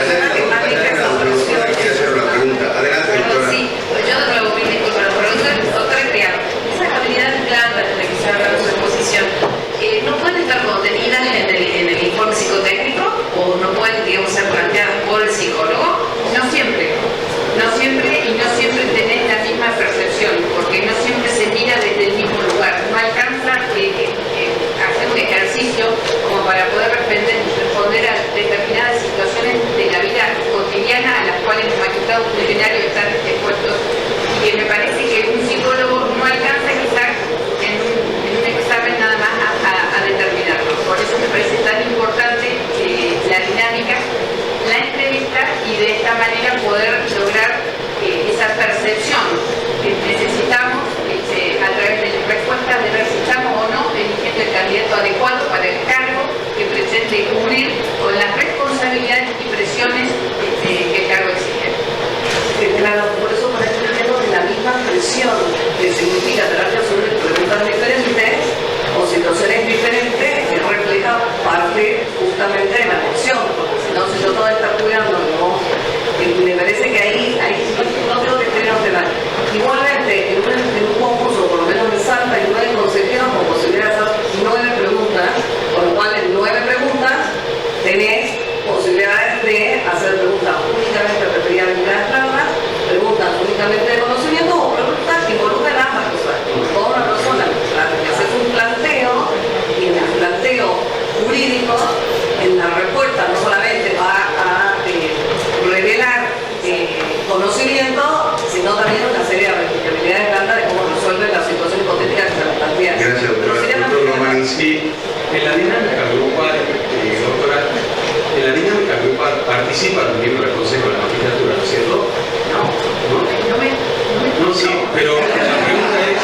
Quiere hacer una pregunta. Adelante, Perdón, doctora. sí, yo de nuevo me disculpo, la pregunta es crear. Esas habilidades blandas de las que se habla en su exposición, ¿no pueden estar contenidas en el informe psicotécnico o no pueden, digamos, ser planteadas por el psicólogo? No siempre y no siempre tenés la misma percepción, porque no siempre se mira desde el mismo lugar. No alcanza Sí, en la dinámica grupal, doctora, en la dinámica grupal participan los miembros del Consejo de la Magistratura, ¿no es cierto? No, sí, pero la pregunta es...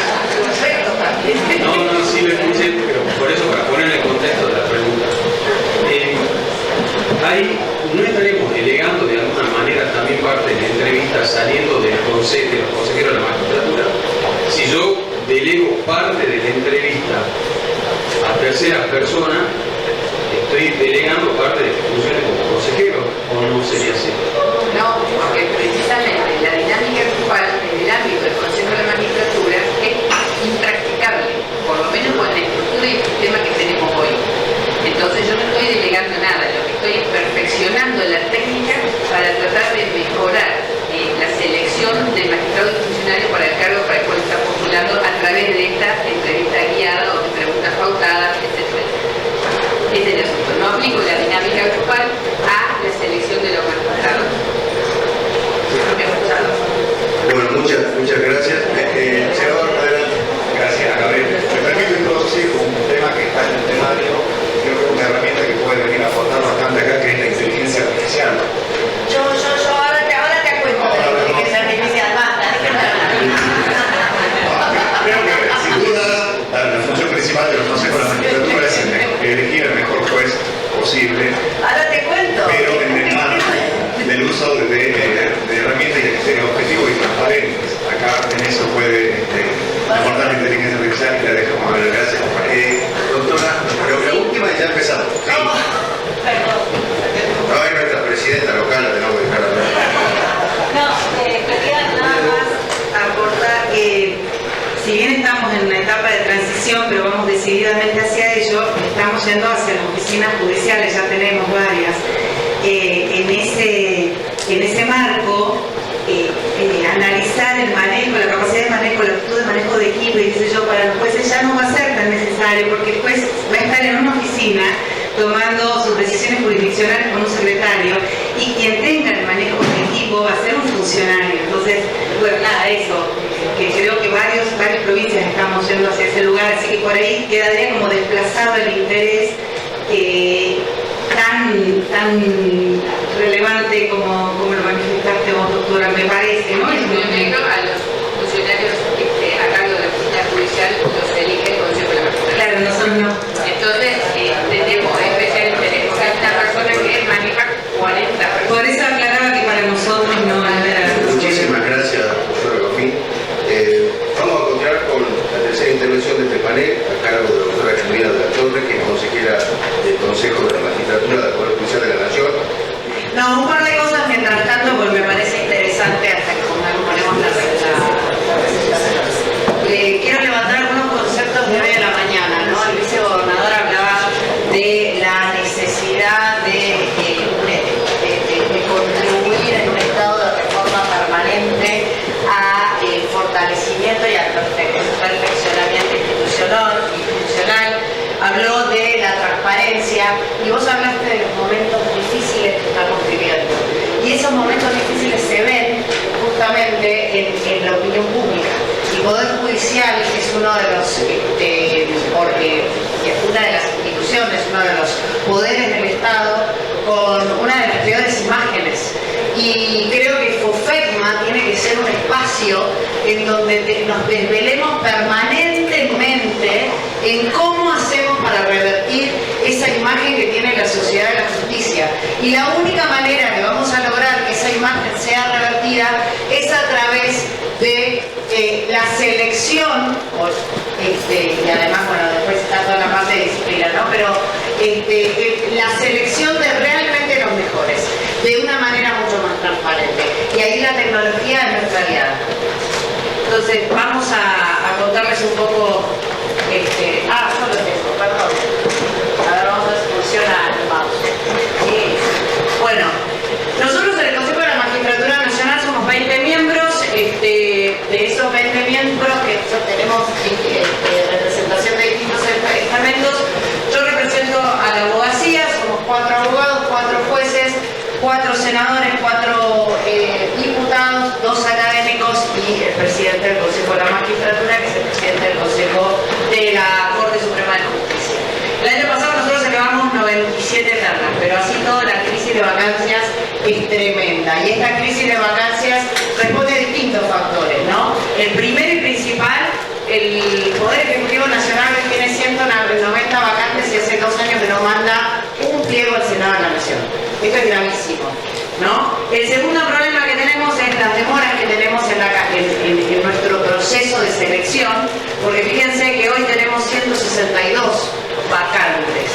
No, sí lo escuché, pero por eso, para poner el contexto de la pregunta. Ahí no estaremos delegando de alguna manera también parte de la entrevista saliendo de los consejeros de la magistratura. Si yo delego parte de la entrevista a terceras personas, estoy delegando parte de mis funciones como consejero, ¿o no sería así? No, porque precisamente la dinámica grupal en el ámbito del Consejo de la Magistratura es impracticable, por lo menos con la estructura y el sistema que tenemos hoy. Entonces yo no estoy delegando nada, lo que estoy es perfeccionando la técnica para tratar de mejorar la selección del magistrado y funcionario para el cargo para el cual está postulando a través de esta entrevista guiada o de preguntas pautadas, etc. Ese es el asunto. No aplico la dinámica grupal a la selección de los magistrados. Bueno, muchas gracias. Senador, adelante. Gracias, Gabriel. Me permito introducir un tema que está en el temario, creo que es una herramienta que puede venir a aportar bastante acá, que es la inteligencia artificial. Yo, ahora te cuento de la inteligencia artificial, basta, déjenme hablar. Creo que, sin duda, la función principal de los consejos de la magistratura es elegir el mejor juez posible, Ahora te cuento. pero en el marco del uso de herramientas y de criterios objetivos y transparentes. Acá en eso puede aportar la inteligencia artificial y la dejamos a ver. Gracias, compañero. Doctora, pero la última ya empezamos. Sí. Perdón. No, es nuestra presidenta local, la tenemos que dejar hablar. No, quería nada más aportar que si bien estamos en una etapa de transición, pero vamos decididamente hacia ello, estamos yendo hacia las oficinas judiciales, ya tenemos varias. En ese marco, analizar el manejo, la capacidad de manejo, la actitud de manejo de equipo y qué sé yo, para los jueces ya no va a ser tan necesario, porque el juez va a estar en una oficina tomando sus decisiones jurisdiccionales con un secretario, y quien tenga el manejo del equipo va a ser un funcionario. Entonces, bueno, nada, eso, que creo que varias provincias estamos yendo hacia ese lugar, así que por ahí quedaría como desplazado el interés tan relevante como lo manifestaste vos, doctora, me parece, ¿no? En Río Negro, a los funcionarios a cargo de la oficina judicial los elige el Consejo de la Magistratura. Claro, nosotros no. Entonces, tenemos especial interés, porque hay una persona que maneja 40 personas. Por eso aclaraba que para nosotros no era... Muchísimas gracias, profesor Agofín. Vamos a continuar con la tercera intervención de este panel, a cargo de la doctora Camila de la Torre, que es consejera del Consejo de la Magistratura del Poder Judicial de la Nación. No, un par de cosas mientras tanto, porque me parece interesante hasta que ponemos la presentación. Quiero levantar algunos conceptos de hoy a la mañana, ¿no? El vicegobernador hablaba de la necesidad de contribuir en un estado de reforma permanente al fortalecimiento y al perfeccionamiento institucional. Habló de la transparencia y vos hablaste de los momentos difíciles que estamos viviendo. Y esos momentos difíciles se ven justamente en la opinión pública. El Poder Judicial es uno de los, una de las instituciones, uno de los poderes del Estado con una de las peores imágenes. Y creo que FOFECMA tiene que ser un espacio en donde nos desvelemos permanentemente en cómo hacemos para revertir esa imagen que tiene la sociedad de la justicia. Y la única manera que vamos a lograr que esa imagen sea revertida es a través de la selección, y además, bueno, después está toda la parte de disciplina, ¿no? Pero la selección de realmente los mejores, de una manera mucho más transparente. Y ahí la tecnología es nuestra aliada. Entonces, vamos a contarles un poco. Yo lo tengo, perdón. A ver, vamos a ver si funciona el mouse. Sí. Bueno, nosotros en el Consejo de la Magistratura Nacional somos 20 miembros. De esos 20 miembros que tenemos representación de distintos estamentos, yo represento a la abogacía, somos 4 abogados, 4 jueces, 4 senadores, 4 diputados, 2 académicos y el presidente del Consejo de la Magistratura, que es el presidente del Consejo de la Corte Suprema de Justicia. es tremenda. Y esta crisis de vacancias responde a distintos factores, ¿no? El primero y principal, el Poder Ejecutivo Nacional tiene 190 vacantes y hace 2 años que no manda un pliego al Senado de la Nación. Esto es gravísimo, ¿no? El segundo problema que tenemos es las demoras que tenemos en nuestro proceso de selección, porque fíjense que hoy tenemos 162 vacantes.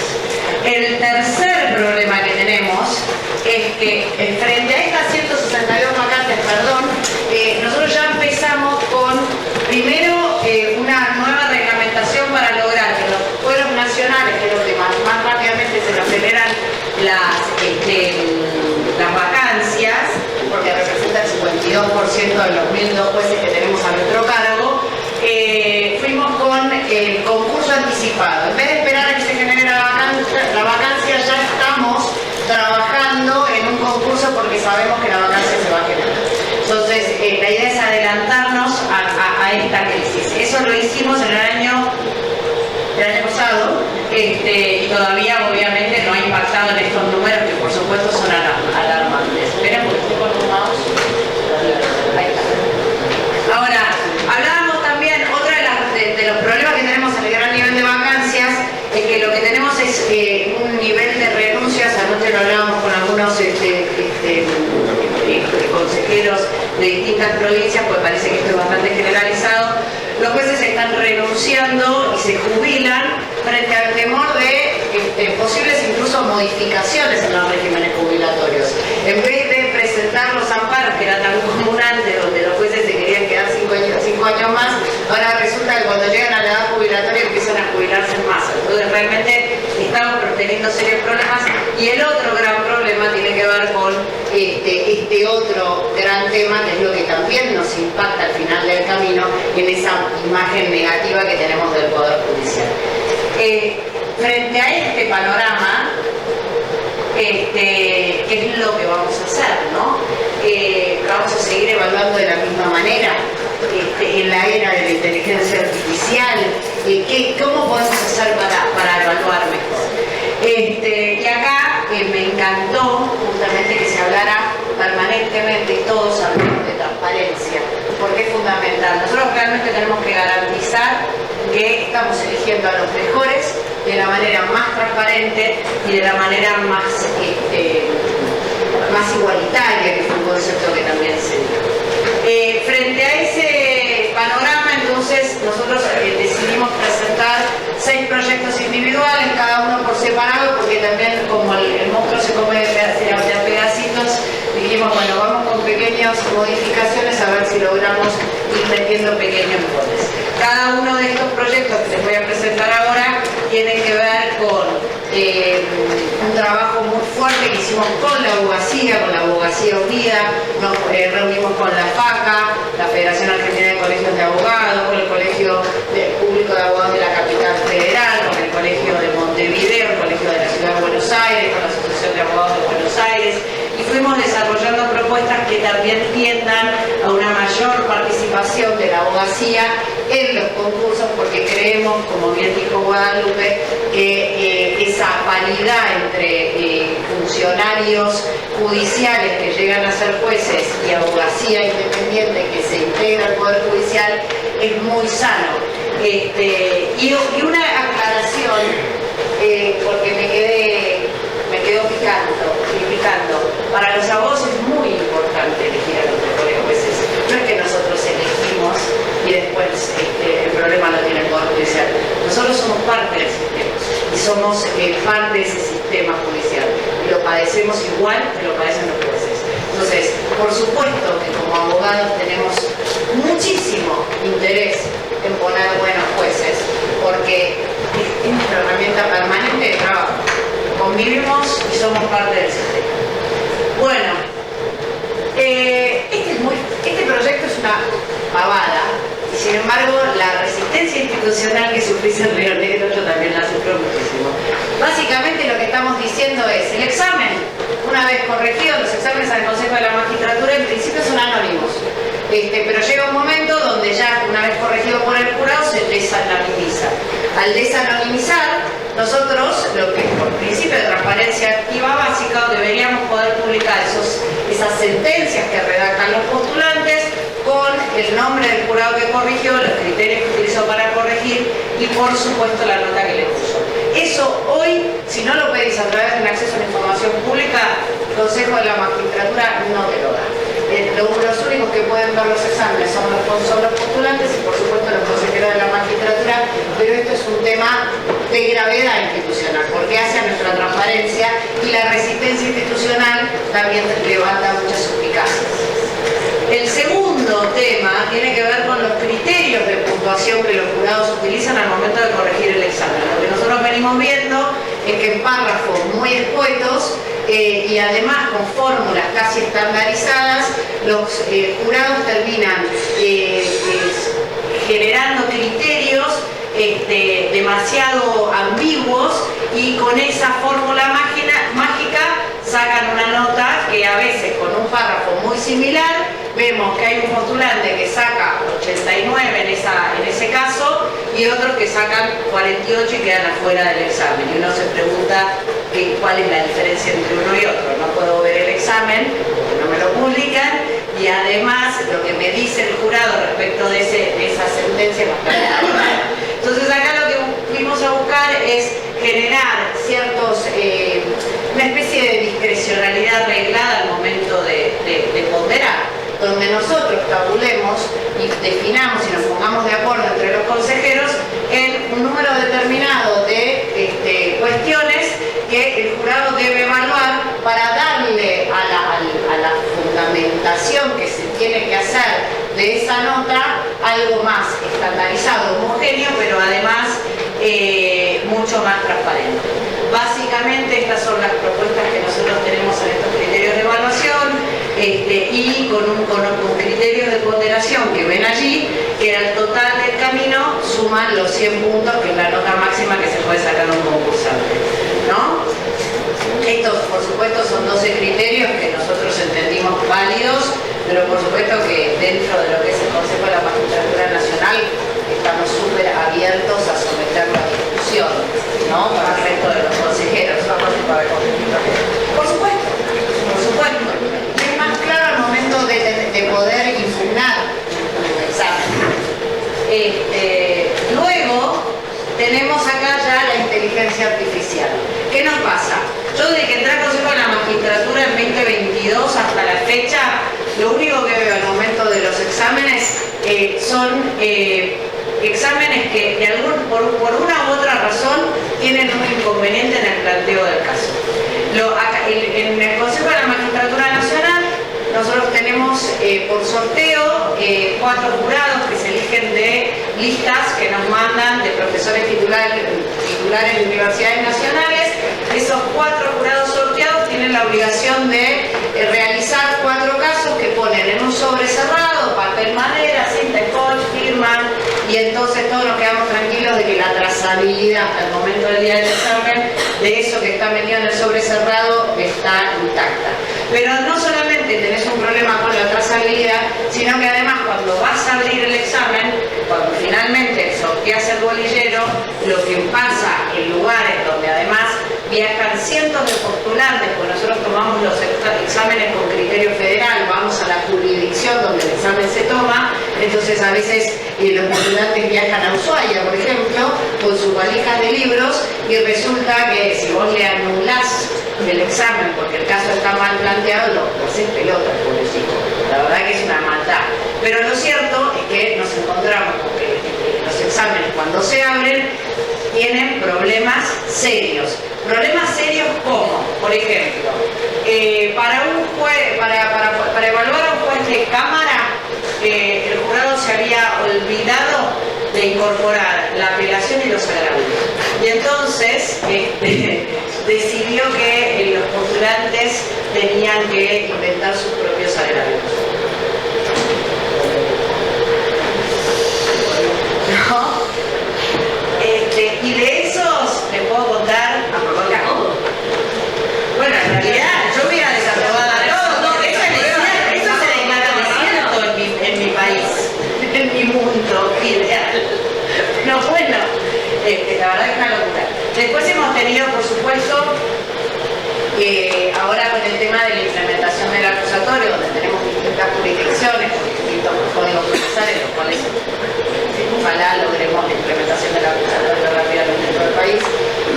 El tercer problema que tenemos es que frente a estas 162 vacantes, nosotros ya empezamos con, primero, una nueva reglamentación para lograr que los fueros nacionales, que es lo que más rápidamente se nos generan las vacancias, porque representa el 52% de los 1.002 jueces que tenemos a nuestro cargo, fuimos con el concurso anticipado. En vez de esperar a que se genere la vacancia, ya estamos trabajando en un concurso porque sabemos que la vacancia se va a generar. Entonces, la idea es adelantarnos a esta crisis. Eso lo hicimos en el año pasado, y todavía obviamente no ha impactado en estos números que por supuesto son alarmantes. Esperen porque estoy con un mouse. Ahí está. Ahora, hablábamos también, otra de los problemas que tenemos en el gran nivel de vacancias es que lo que tenemos es un nivel de renuncias. Anoche lo hablábamos con algunos consejeros de distintas provincias, pues parece que esto es bastante generalizado. Los jueces están renunciando y se jubilan frente al temor de posibles incluso modificaciones en los regímenes jubilatorios. En vez de presentar los amparos, que era tan común antes, donde los jueces se querían quedar 5 años más, ahora resulta que cuando llegan a la edad jubilatoria empiezan a jubilarse en masa. Entonces realmente estamos teniendo serios problemas. Y el otro gran problema tiene que ver con este otro gran tema, que es lo que también nos impacta al final del camino en esa imagen negativa que tenemos del Poder Judicial. Frente a este panorama, ¿qué es lo que vamos a hacer, no? Vamos a seguir evaluando de la misma manera en la era de la inteligencia artificial. ¿Cómo podemos hacer para evaluar mejor? Y acá me encantó justamente que se hablara permanentemente y todos hablamos de transparencia, porque es fundamental. Nosotros realmente tenemos que garantizar que estamos eligiendo a los mejores de la manera más transparente y de la manera más igualitaria, que fue un concepto que también se dio. Frente a ese panorama, entonces, nosotros decidimos presentar 6 proyectos individuales, cada uno por separado, porque también como el monstruo se come de pedacitos, dijimos, bueno, vamos con pequeñas modificaciones a ver si logramos ir metiendo pequeños goles. Cada uno de estos proyectos que les voy a presentar ahora tiene que ver con un trabajo muy fuerte que hicimos con la Abogacía Unida, nos reunimos con la FACA, la Federación Argentina de Colegios de Abogados, con el Colegio Público de Abogados de la Capital Federal, con el Colegio de Montevideo, el Colegio de la Ciudad de Buenos Aires, con la Asociación de Abogados de Buenos Aires, y fuimos desarrollando propuestas que también tiendan a una mayor participación de la abogacía en los concursos, porque creemos, como bien dijo Guadalupe, que esa paridad entre funcionarios judiciales que llegan a ser jueces y abogacía independiente que se integra al Poder Judicial es muy sano. Y una aclaración, porque me quedó picando. Para los abogados es muy importante elegir a los mejores jueces. No es que nosotros elegimos y después el problema lo tiene el Poder Judicial. Nosotros somos parte del sistema y somos parte de ese sistema judicial. Y lo padecemos igual que lo padecen los jueces. Entonces, por supuesto que como abogados tenemos muchísimo interés en poner buenos jueces, porque es nuestra herramienta permanente de trabajo. Convivimos y somos parte del sistema. Bueno, este proyecto es una pavada, y sin embargo la resistencia institucional que sufrís en Río Negro yo también la sufro muchísimo. Básicamente lo que estamos diciendo es, el examen, una vez corregido, los exámenes al Consejo de la Magistratura en principio son anónimos, pero llega un momento donde ya una vez corregido por el jurado se desanonimiza. Al desanonimizar, nosotros, lo que por principio de transparencia transparencia activa básica, deberíamos poder publicar esas sentencias que redactan los postulantes con el nombre del jurado que corrigió, los criterios que utilizó para corregir y por supuesto la nota que le puso. Eso hoy, si no lo pedís a través de un acceso a la información pública, el Consejo de la Magistratura no te lo da. Los únicos que pueden ver los exámenes son los postulantes y por supuesto los consejeros de la magistratura, pero esto es un tema de gravedad institucional porque hace a nuestra transparencia y la resistencia institucional también levanta muchas suspicacias. El segundo tema tiene que ver con los criterios de puntuación que los jurados utilizan al momento de corregir el examen. Lo que nosotros venimos viendo es que en párrafos muy escuetos y además con fórmulas casi estandarizadas, los jurados terminan generando criterios demasiado ambiguos y con esa fórmula mágica sacan una nota que a veces con un párrafo muy similar vemos que hay un postulante que saca 89 en ese caso y otros que sacan 48 y quedan afuera del examen. Y uno se pregunta cuál es la diferencia entre uno y otro. No puedo ver el examen porque no me lo publican y además lo que me dice el jurado respecto de esa sentencia es bastante mal. Entonces acá lo que fuimos a buscar es generar una especie de discrecionalidad reglada al momento de ponderar, donde nosotros tabulemos y definamos y nos pongamos de acuerdo entre los consejeros en un número determinado de cuestiones que el jurado debe evaluar para darle a la fundamentación que se tiene que hacer de esa nota algo más estandarizado, homogéneo, pero además mucho más transparente. Básicamente estas son las propuestas que nosotros tenemos en estos criterios de evaluación y con criterios de ponderación que ven allí, que al total del camino suman los 100 puntos, que es la nota máxima que se puede sacar a un concursante, ¿no? Estos, por supuesto, son 12 criterios que nosotros entendimos válidos, pero por supuesto que dentro de lo que es el Consejo de la Magistratura Nacional estamos súper abiertos a someterlo a discusión, ¿no? Con el resto de los consejeros. Por supuesto, por supuesto. Y es más claro al momento de poder impugnar el examen. Luego tenemos acá ya la inteligencia artificial. ¿Qué nos pasa? Yo desde que entré al Consejo de la Magistratura en 2022 hasta la fecha, lo único que veo al momento de los exámenes son exámenes que por una u otra razón tienen un inconveniente en el planteo del caso. En el Consejo de la Magistratura Nacional nosotros tenemos por sorteo 4 jurados que se eligen de listas que nos mandan de profesores titulares de universidades nacionales. Esos 4 jurados sorteados tienen la obligación de realizar 4 casos que ponen en un sobre cerrado, papel madera, cinta scotch, firman y entonces todos nos quedamos tranquilos de que la trazabilidad hasta el momento del día del examen de eso que está metido en el sobre cerrado está intacta. Pero no solamente tenés un problema con la trazabilidad, sino que además cuando vas a abrir el examen, cuando finalmente sorteas el bolillero, lo que pasa en lugares donde además viajan cientos de postulantes, porque nosotros tomamos los exámenes con criterio federal, vamos a la jurisdicción donde el examen se toma, entonces a veces los postulantes viajan a Ushuaia, por ejemplo, con sus valijas de libros y resulta que si vos le anulás el examen porque el caso está mal planteado, lo haces pelota, pobrecito. La verdad que es una maldad. Pero lo cierto es que nos encontramos con que los exámenes cuando se abren tienen problemas serios. Problemas serios como, por ejemplo, para evaluar a un juez de cámara, el jurado se había olvidado de incorporar la apelación y los agravios. Y entonces decidió que los postulantes tenían que inventar sus propios agravios. ¿No? Y de esos les puedo contar a favor de todo. Bueno, en realidad yo hubiera desaprobado a todos. Eso se declara desierto en mi país, en mi mundo ideal. No, bueno, la verdad es una locura. Después hemos tenido, por supuesto, Ahora con el tema de la implementación del acusatorio, donde tenemos distintas jurisdicciones con distintos códigos procesales, los cuales ojalá logremos la implementación del acusatorio rápidamente en todo el país,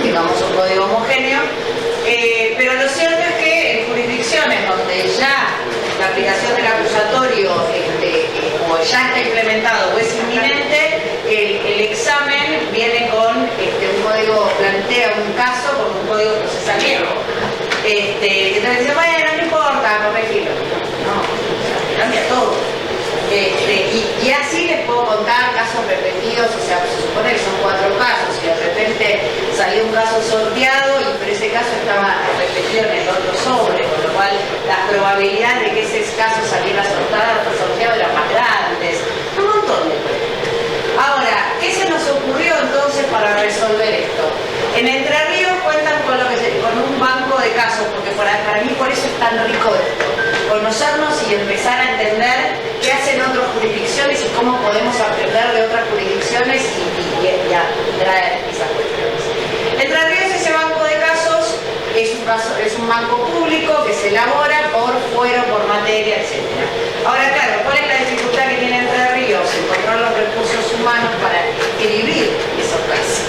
tengamos un código homogéneo. Pero lo cierto es que en jurisdicciones donde ya la aplicación del acusatorio o ya está implementado o es inminente, el examen viene con un código, plantea un caso con un código procesal viejo. Entonces dice, bueno, no importa, corregirlo. No, cambia todo. Y así les puedo contar casos repetidos, o sea, se supone que son 4 casos y de repente salió un caso sorteado, pero ese caso estaba repetido en el otro sobre, con lo cual las probabilidades de que ese caso saliera sorteado eran más grandes, un montón de cosas. Ahora, ¿qué se nos ocurrió entonces para resolver esto? En Entre Ríos cuentan con un banco de casos, porque para mí por eso es tan rico esto, conocernos y empezar a entender qué hacen otras jurisdicciones y cómo podemos aprender de otras jurisdicciones y traer esas cuestiones. Entre Ríos, ese banco de casos es un banco público que se elabora por fuero, por materia, etc. Ahora, claro, ¿cuál es la dificultad que tiene Entre Ríos? Encontrar los recursos humanos para escribir esos casos.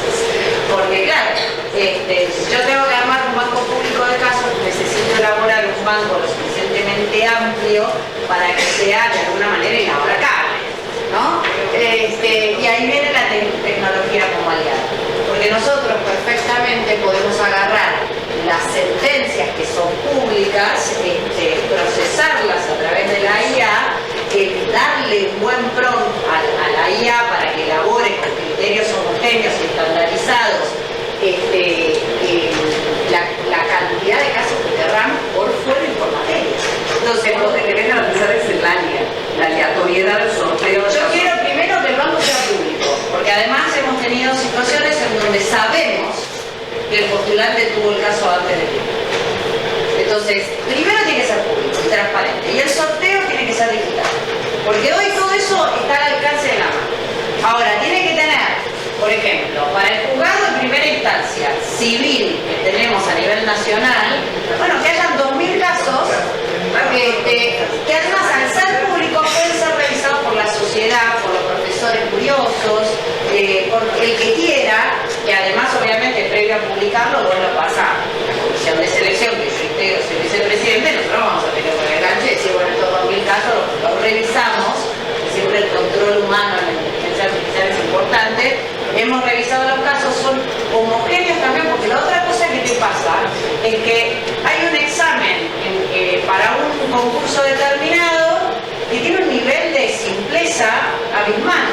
Porque claro, si yo tengo que armar un banco público de casos, necesito elaborar un banco lo suficientemente amplio para que sea de alguna manera inabarcable, ¿no? Y ahí viene la tecnología como aliada. Porque nosotros perfectamente podemos agarrar las sentencias que son públicas, procesarlas a través de la IA, darle un buen prompt a la IA para que elabore con criterios homogéneos y estandarizados la cantidad de casos que querrán por fuera y por materia. Entonces, lo que querés garantizar es el ALIA, la aleatoriedad del sorteo. Yo quiero primero que el banco sea público, porque además hemos tenido situaciones en donde sabemos que el postulante tuvo el caso antes de tiempo. Entonces, primero tiene que ser público y transparente, y el sorteo tiene que ser digital, porque hoy todo eso está al alcance de la mano. Ahora, tiene que tener, por ejemplo, para el juzgado de primera instancia civil que tenemos a nivel nacional, bueno, que hayan 2.000 casos que además al ser públicos pueden ser revisados por la sociedad, por los profesores curiosos, por el que quiera, que además obviamente previo a publicarlo vos lo pasa a la comisión de selección, que yo integro, soy vicepresidente, nosotros vamos a tener que enganche y decir, bueno, estos 2.000 casos los revisamos, siempre el control humano en la inteligencia artificial es importante. Hemos revisado los casos, son homogéneos también, porque la otra cosa que te pasa es que hay un examen para un concurso determinado que tiene un nivel de simpleza abismal.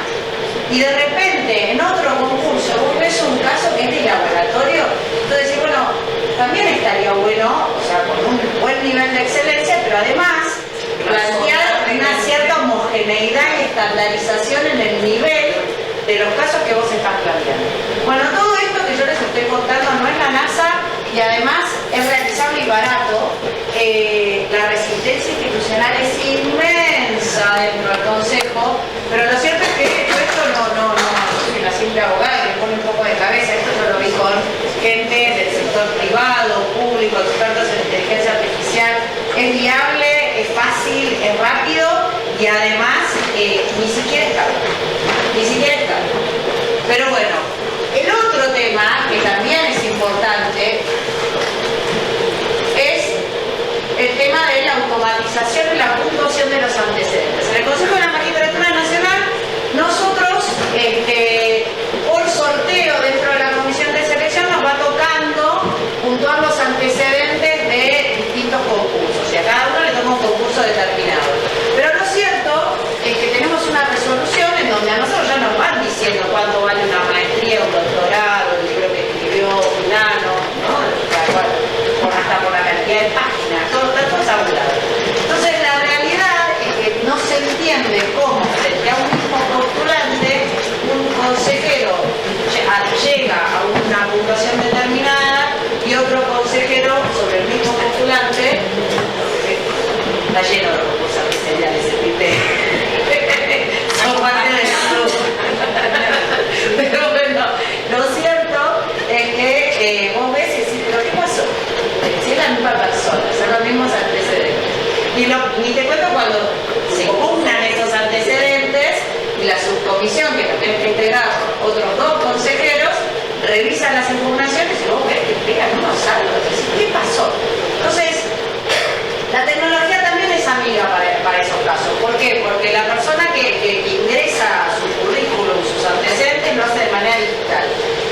Y de repente, en otro concurso, vos ves un caso que es de laboratorio, entonces decís, bueno, también estaría bueno, o sea, con un buen nivel de excelencia, pero además plantear una cierta homogeneidad y estandarización en el nivel de los casos que vos estás planteando. Bueno, todo esto que yo les estoy contando no es la NASA y además es realizable y barato. La resistencia institucional es inmensa dentro del Consejo, pero lo cierto es que yo esto no soy una simple abogada que me pone un poco de cabeza, esto yo lo vi con gente del sector privado, público, expertos en inteligencia artificial. Es viable, es fácil, es rápido y además ni siquiera es caro. Ni siquiera es caro. Pero bueno, el otro tema que también es importante es el tema de la automatización y la puntuación de los antecedentes. En el Consejo de la Magistratura Nacional, nosotros, por sorteo dentro de la comisión de selección, nos va tocando puntuar los antecedentes de distintos concursos. Y a cada uno le toca un concurso determinado. Pero lo cierto es que tenemos una resolución en donde a nosotros ya nos van diciendo cuánto vale una maestría, un doctorado, el libro que escribió fulano, ¿no? Hasta por la cantidad de páginas, todo está tabulado. Entonces la realidad es que no se entiende cómo frente a un mismo postulante un consejero llega a una puntuación determinada y otro consejero sobre el mismo postulante está lleno de concursos empresariales ese criterio. Son parte del club. Pero bueno, lo cierto es que vos ves y decís, ¿pero qué pasó? Si es la misma ¿Por qué? Porque la persona que ingresa su currículum, sus antecedentes, lo hace de manera digital.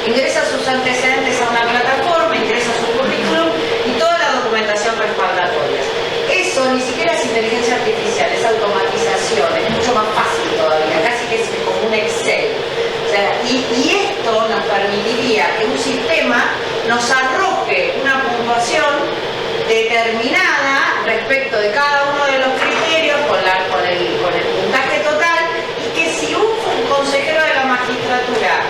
Ingresa sus antecedentes a una plataforma, ingresa su currículum y toda la documentación respaldatoria. Eso ni siquiera es inteligencia artificial, es automatización, es mucho más fácil todavía, casi que es como un Excel. O sea, y esto nos permitiría que un sistema nos arroje una puntuación determinada respecto de cada uno de los criterios con el puntaje total, y que si un consejero de la magistratura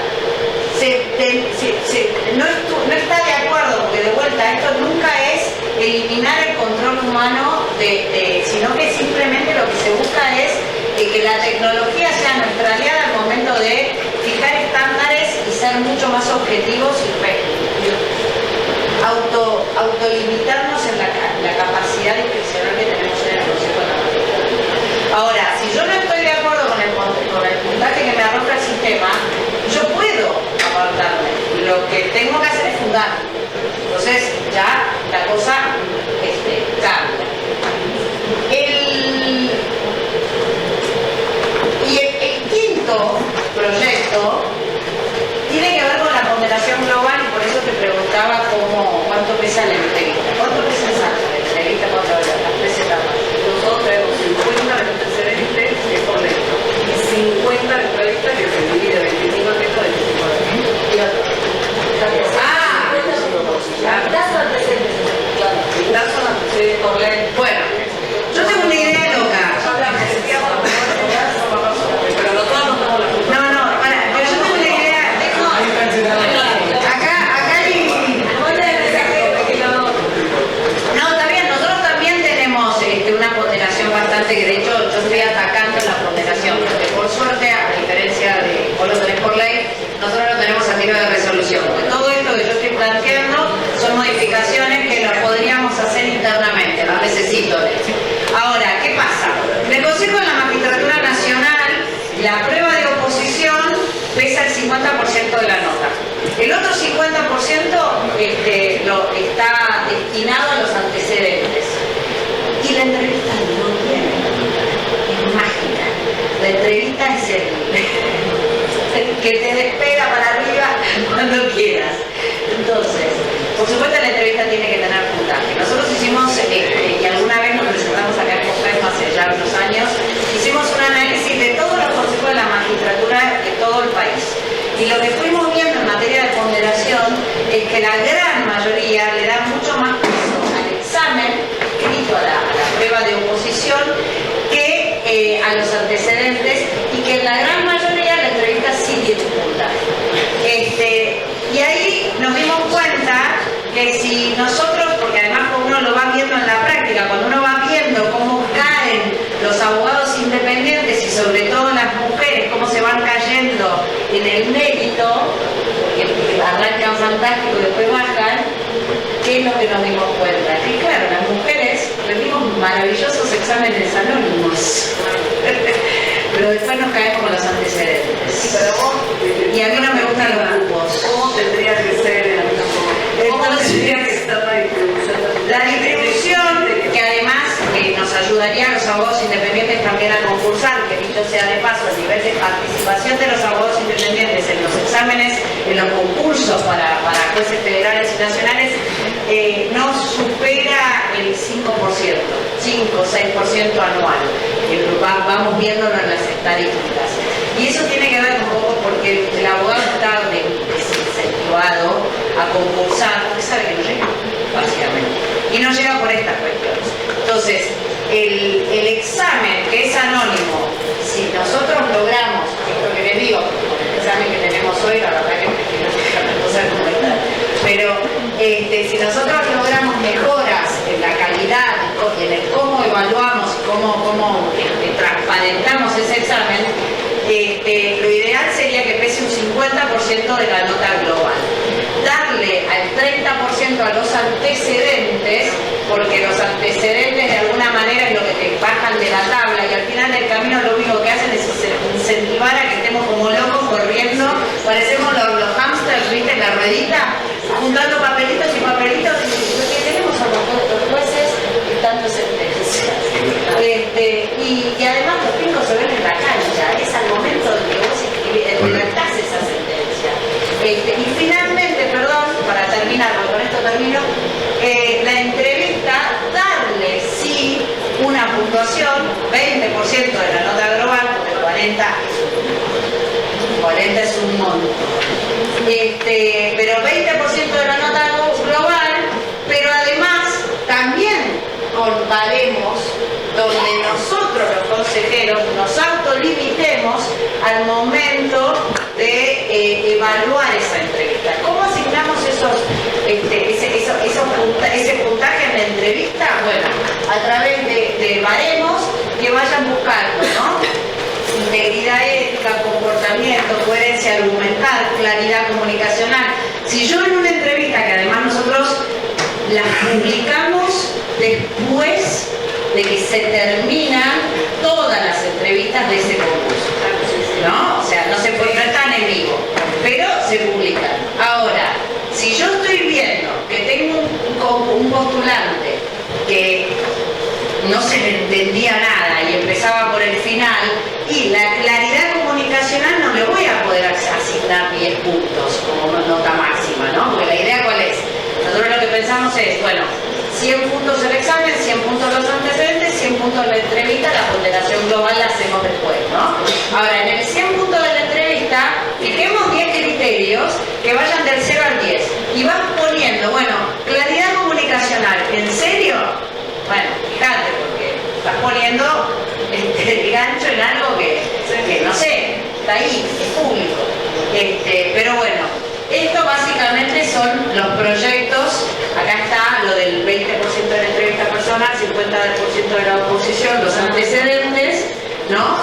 no está de acuerdo, porque de vuelta esto nunca es eliminar el control humano, sino que simplemente lo que se busca es que la tecnología sea nuestra aliada al momento de fijar estándares y ser mucho más objetivos y autolimitarnos en la capacidad discrecional que tenemos en el Consejo de la Magistratura. Ahora, si yo no estoy de acuerdo con el puntaje que me arroja el sistema, yo puedo apartarme. Lo que tengo que hacer es fundar. Entonces ya la cosa cambia. El quinto proyecto tiene que ver con la ponderación global, y por eso te preguntaba cuánto pesa la entrevista. ¿Cuánto pesa la entrevista? ¿Cuánto las 3 etapas? Nosotros tenemos 50 de antecedentes, que es por ley, y 50 de entrevistas que se divide 25 de texto, 25 de texto. Das antecedentes. Das son antecedentes por ley. Bueno, yo tengo una idea loca. Pero nosotros no tenemos la culpa. Pero yo tengo una idea. Acá hay. No, está bien, nosotros también tenemos una ponderación bastante, que de hecho yo estoy atacando la ponderación, porque por suerte, a diferencia de vos lo tenés por ley, nosotros lo tenemos a tiro de resolución. Porque todo esto que yo estoy planteando son modificaciones que las podríamos hacer internamente, no necesito ley. Ahora, ¿qué pasa? En el Consejo de la Magistratura Nacional, la prueba de oposición pesa el 50% de la nota. El otro 50% está destinado a los antecedentes. Y la entrevista no tiene nota, es mágica. La entrevista es el que te despega para arriba cuando quieras. Entonces, por supuesto la entrevista tiene que tener puntaje. Nosotros hicimos, y alguna vez nos presentamos acá en COFESMA hace ya unos años, hicimos un análisis de todos los consejos de la magistratura de todo el país. Y lo que fuimos viendo en materia de ponderación es que la gran mayoría le da mucho más peso al examen escrito, a la prueba de oposición, que a los antecedentes, y que en la gran mayoría la entrevista sí tiene puntaje. Y ahí nos dimos cuenta que si nosotros, porque además uno lo va viendo en la práctica, cuando uno va viendo cómo caen los abogados independientes y sobre todo las mujeres, cómo se van cayendo en el mérito, porque arrancan fantástico y después bajan, ¿qué es lo que nos dimos cuenta? Que claro, las mujeres rendimos maravillosos exámenes anónimos, pero después nos caemos con los antecedentes. Y a mí no me gustan los grupos. ¿Cómo tendría que ser en la misma forma? ¿Cómo tendría que estar la distribución? La distribución, que además nos ayudaría a los abogados independientes también a concursar, que dicho sea de paso, el nivel de participación de los abogados independientes en los exámenes, en los concursos para jueces federales y nacionales, no supera el 5%, 5 o 6% anual. Vamos viéndolo en las estadísticas. Y eso tiene que ver un poco porque el abogado está desincentivado a concursar, porque sabe que no llega, básicamente. Y no llega por estas cuestiones. Entonces, el examen que es anónimo, si nosotros logramos, esto que les digo, con el examen que tenemos hoy, la verdad que no sé las cosas como están, pero si nosotros logramos mejoras en la calidad, en el cómo evaluamos y cómo transparentamos ese examen, lo ideal sería que pese un 50% de la nota global. Darle al 30% a los antecedentes, porque los antecedentes de alguna manera es lo que te bajan de la tabla, y al final del camino lo único que hacen es incentivar a que estemos como locos corriendo, parecemos los hámsters, ¿viste? En la ruedita, juntando papelitos y papelitos, y lo que tenemos son los jueces y tantos sentencias. Y además los pingos se ven en la cancha, es al momento de que vos redactás esa sentencia. Y finalmente, perdón, para terminar, porque con esto termino, la entrevista, darle sí una puntuación, 20% de la nota global, porque 40 es un monto. Pero 20% de la nota global, pero además también comparemos donde nosotros los consejeros nos autolimitemos al momento de evaluar esa entrevista. ¿Cómo asignamos ese puntaje en la entrevista? Bueno, a través de baremos que vayan buscando, ¿no? Integridad ética, comportamiento, coherencia argumental, claridad comunicacional. Si yo en una entrevista, que además nosotros las publicamos después de que se terminan todas las entrevistas de ese concurso, ¿no? O sea, no están en vivo, pero se publican. Ahora, si yo estoy viendo que tengo un postulante que no se le entendía nada y empezaba por el final, y la claridad comunicacional no le voy a poder asignar 10 puntos como nota máxima, ¿no? Porque la idea ¿cuál es? Nosotros lo que pensamos es, bueno, 100 puntos el examen, 100 puntos los antecedentes, 100 puntos la entrevista, la ponderación global la hacemos después, ¿no? Ahora, en el 100 puntos de la entrevista, fijemos 10 criterios que vayan del 0 al 10 y vas poniendo, bueno, claridad comunicacional, ¿en serio? Bueno, fíjate, porque estás poniendo el gancho en algo que no sé, está ahí, es público. Pero bueno, esto básicamente son los proyectos. Acá está lo del 20% de la entrevista personal, 50% de la oposición, los antecedentes, ¿no?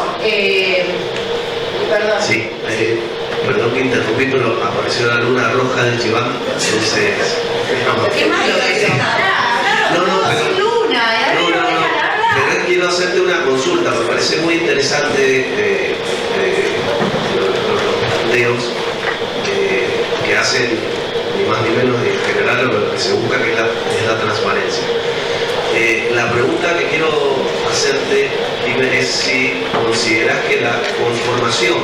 Perdón. Sí, perdón que interrumpí, pero apareció la luna roja del Chiván, entonces... Qué malo que eso. No, pero... Pero quiero hacerte una consulta, me parece muy interesante los planteos que hacen ni más ni menos en general lo que se busca, que es la transparencia. La pregunta que quiero hacerte, Jiménez, es si consideras que la conformación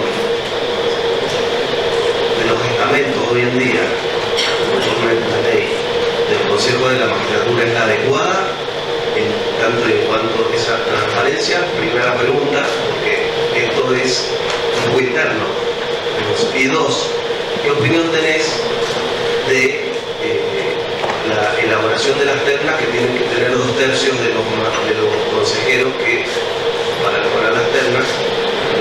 de los estamentos hoy en día, conforme a la ley del Consejo de la Magistratura, es la adecuada en tanto y en cuanto a esa transparencia. Primera pregunta, porque esto es muy interno. Y dos, ¿qué opinión tenés de la elaboración de las ternas, que tienen que tener 2/3 de los consejeros que para elaborar las ternas,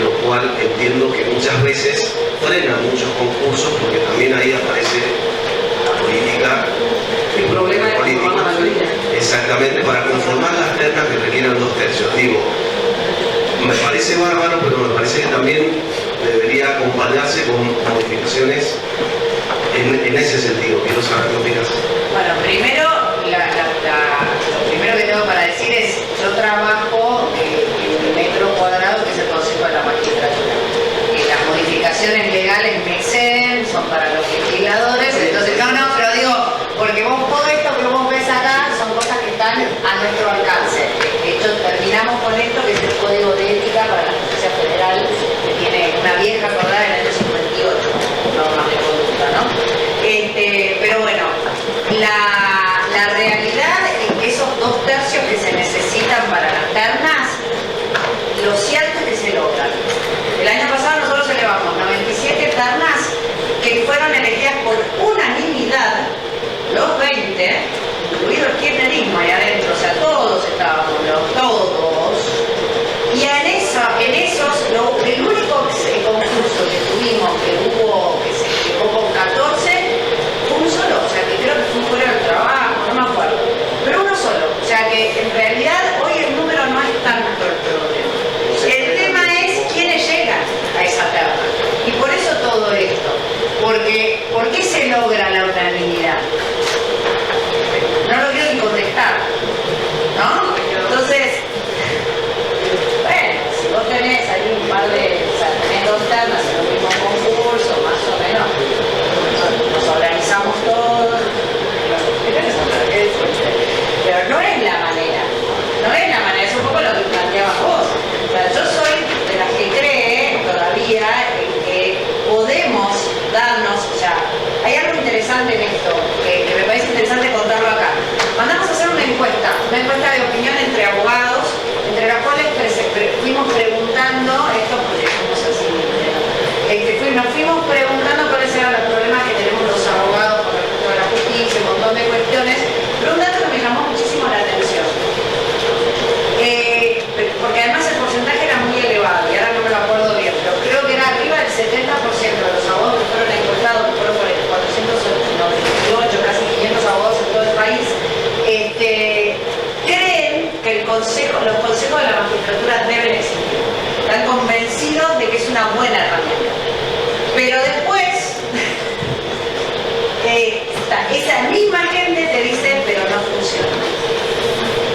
lo cual entiendo que muchas veces frena muchos concursos, porque también ahí aparece la política, el problema político, exactamente, para conformar las ternas que requieran 2/3. Digo, me parece bárbaro, pero me parece que también debería acompañarse con modificaciones en ese sentido. Quiero saber qué opinas. Bueno, primero, lo primero que tengo para decir es, yo trabajo en el metro cuadrado, que es el Consejo de la Magistratura. Las modificaciones legales me exceden, son para los legisladores, entonces, pero digo, porque todo esto que vos ves acá son cosas que están a nuestro alcance. De hecho, terminamos con esto, que es el Código de Ética para la Justicia Federal, que tiene una vieja acordada del año 58, normas de conducta, ¿no? Pero bueno, la realidad es que esos 2/3 que se necesitan para las ternas, lo cierto es que se logran. El año pasado nosotros elevamos 97 ternas que fueron elegidas por unanimidad, los 20, incluido el kirchnerismo ahí adentro, o sea, todos estábamos, todos. Y en esos, el único concurso que tuvimos, que se quedó con 14, fue un solo, o sea, que creo que fue fuera del trabajo, no me acuerdo, pero uno solo. O sea, que en realidad hoy el número no es tanto el problema. El tema es quiénes llegan a esa terna. Y por eso todo esto. Porque, ¿por qué se logra la unanimidad? No lo quiero ni contestar, ¿no? Entonces, bueno, si vos tenés ahí un par de, o sea, tenés 2 ternas en el mismo concurso, más o menos, nos organizamos todos, pero no es la manera, es un poco lo que planteabas vos. nos fuimos preguntando cuáles eran los problemas que tenemos los abogados con respecto a la justicia, un montón de cuestiones, pero un dato que me llamó muchísimo la atención. Porque además el porcentaje era muy elevado, y ahora no me lo acuerdo bien, pero creo que era arriba del 70% de los abogados que fueron encuestados, que fueron por 498, casi 500 abogados en todo el país, creen que los consejos de la magistratura deben existir. Están convencidos de que es una buena herramienta. Pero después, esa misma gente te dice, pero no funciona.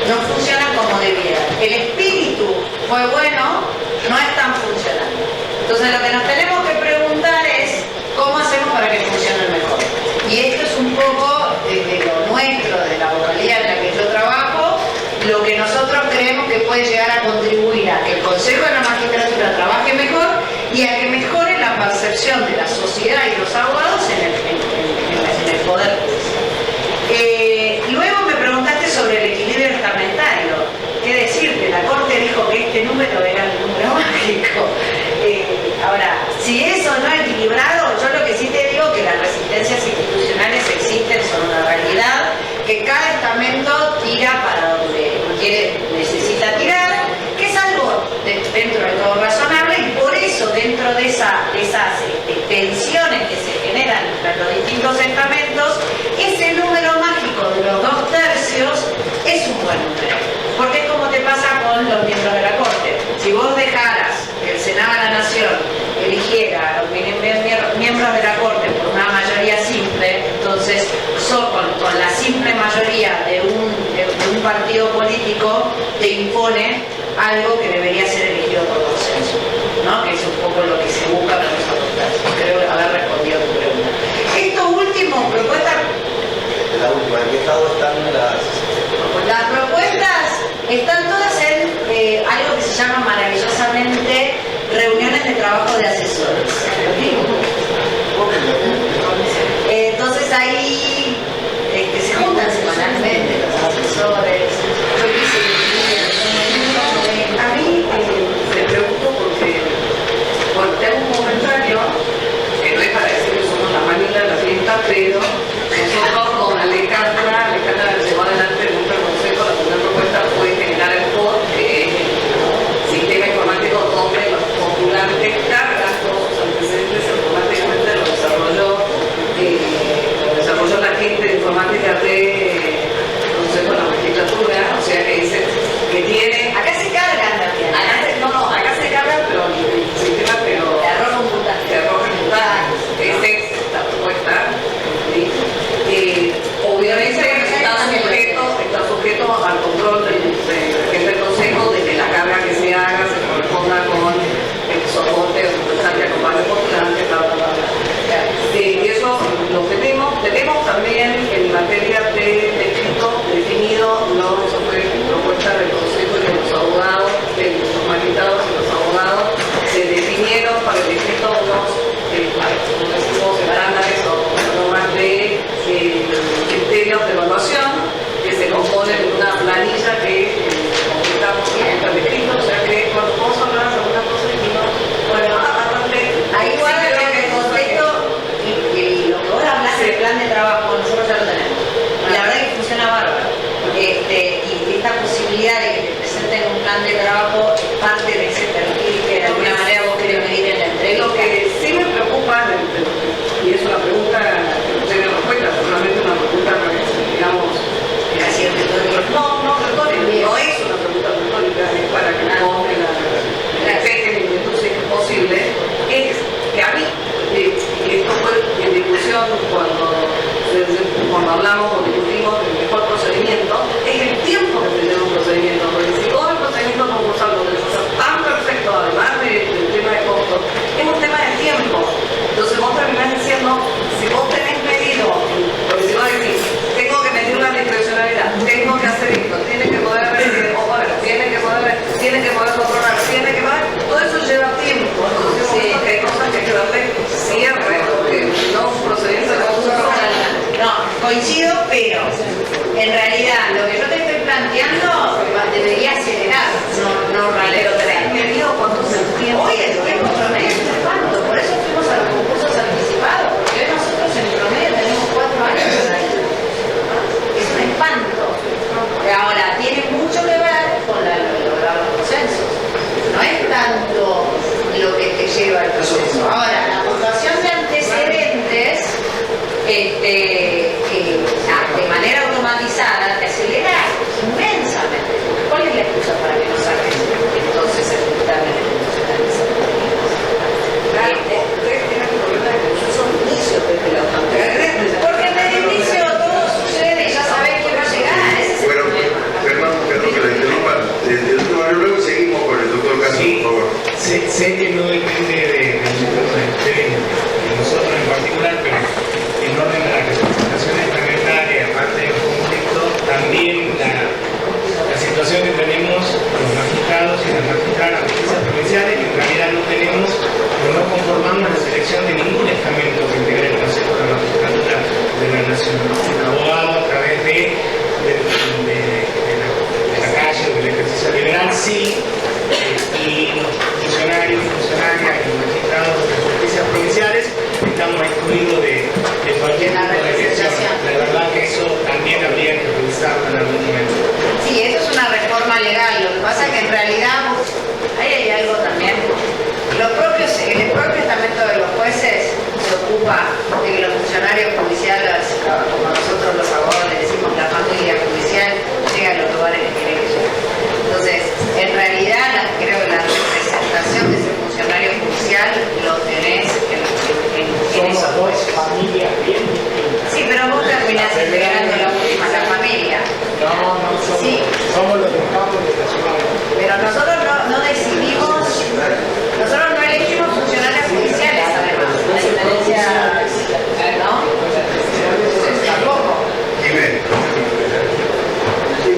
No funciona como debiera. El espíritu fue bueno, no están funcionando. Entonces lo que nos tenemos que preguntar es cómo hacemos para que funcionen mejor. Y esto es un poco desde lo nuestro, de la vocalía en la que yo trabajo, lo que nosotros creemos que puede llegar a contribuir a que el Consejo de la Magistratura trabaje mejor y a que mejore la percepción de la sociedad y los abogados en el poder judicial. Luego me preguntaste sobre el equilibrio estamentario. ¿Qué decirte? La Corte dijo que este número era el número mágico. Ahora, si eso no es equilibrado, yo lo que sí te digo que las resistencias institucionales existen, son una realidad, que cada estamento tira para donde necesita tirar, que es algo dentro de todo razonable, y por eso dentro de esas tensiones que se generan entre los distintos estamentos, ese número mágico de los 2/3 es un buen número, porque es como te pasa con los miembros de la Corte. Si vos dejaras que el Senado de la Nación eligiera a los miembros de la Corte por una mayoría simple, entonces con la simple mayoría de un partido político te impone algo que debería ser elegido por consenso, ¿no? Que es un poco lo que se busca con esos 2/3. Creo haber respondido a tu pregunta. Esto último, propuesta. La última, ¿en qué estado están Las propuestas están todas en algo que se llama maravillosamente reuniones de trabajo de asesores. Entonces ahí se juntan semanalmente los asesores. Yo quise A mí me preocupo porque, bueno, tengo un comentario que no es para decir que somos la manita de la fiesta, pero nosotros con Alejandra llevó adelante el número consejo, la primera propuesta fue generar el POD, que es el sistema informático donde los postulantes cargan todos sus antecedentes automáticamente, lo desarrolló la gente de informática del Consejo de la Magistratura, o sea que dice que tiene. acá se cargan también. Acá se cargan, pero el sistema, pero De error computacional. Esa es la propuesta. ¿Sí? Obviamente está sujeto al control del jefe del Consejo de que la carga que se haga se corresponda con el soporte o representante acompañe postulante, bla, bla, bla. Y eso lo tenemos. Tenemos también en materia de escrito definido lo que fue propuesta del Consejo y de los abogados, de los magistrados y los abogados, se definieron para el escrito unos estándares o normas de criterios de evaluación que se componen de una planilla que completamos en el escrito, o sea que cuando vos hablas de alguna cosa bueno, aparte, Ahí guarda que el contexto y lo que vos hablas del plan de trabajo, nosotros ya lo tenemos. Y la verdad es que funciona bárbaro. Y esta posibilidad de que te presenten un plan de trabajo es parte de ese perfil que de alguna manera vos querés medir en la entrevista. lo que sí me preocupa, y es una pregunta que no tiene respuesta, solamente una pregunta, digamos, Casi retórica. no retórica, no es una pregunta retórica, es para que ponga la gente si es posible, es que a mí, esto fue en discusión cuando hablamos o discutimos del mejor procedimiento, es el tiempo que tenemos un procedimiento, porque si todo el procedimiento concursal lo tenemos tan perfecto, además del tema de costo, es un tema de tiempo. Entonces vos terminás diciendo, si vos tenés medido, porque si vos decís, tengo que medir una discrecionalidad, tengo que hacer esto, tiene que poder ver, tiene que poder controlar, tiene que poder, todo eso lleva tiempo. Entonces sí, que hay cosas que hay que darle cierre, porque no un procedimiento de concursal. No, coincido, pero en realidad lo que yo te estoy planteando debería acelerar, no ralear. Pero tenés medido cuánto es el tiempo. Hoy el tiempo promedio es cuánto, por eso fuimos a la de cualquier tipo de gestión. De verdad que eso también habría que revisarlo en algún momento. Sí, eso es una reforma legal. Lo que pasa es que en realidad ahí hay algo también. El propio estamento de los jueces se ocupa de que los funcionarios judiciales, como nosotros los abogados le decimos la familia judicial, lleguen a los lugares que tienen que llegar. Entonces, en realidad, creo que la representación de ese funcionario judicial lo tenés en Somos esos dos jueces. familias bien distintas. Sí, pero vos terminás integrando la última, la familia. No somos, Sí. somos los del campo y los de la ciudad. Pero nosotros no decidimos, nosotros no elegimos funcionarios judiciales, además. La diferencia, ¿no? Entonces, tampoco. Jiménez.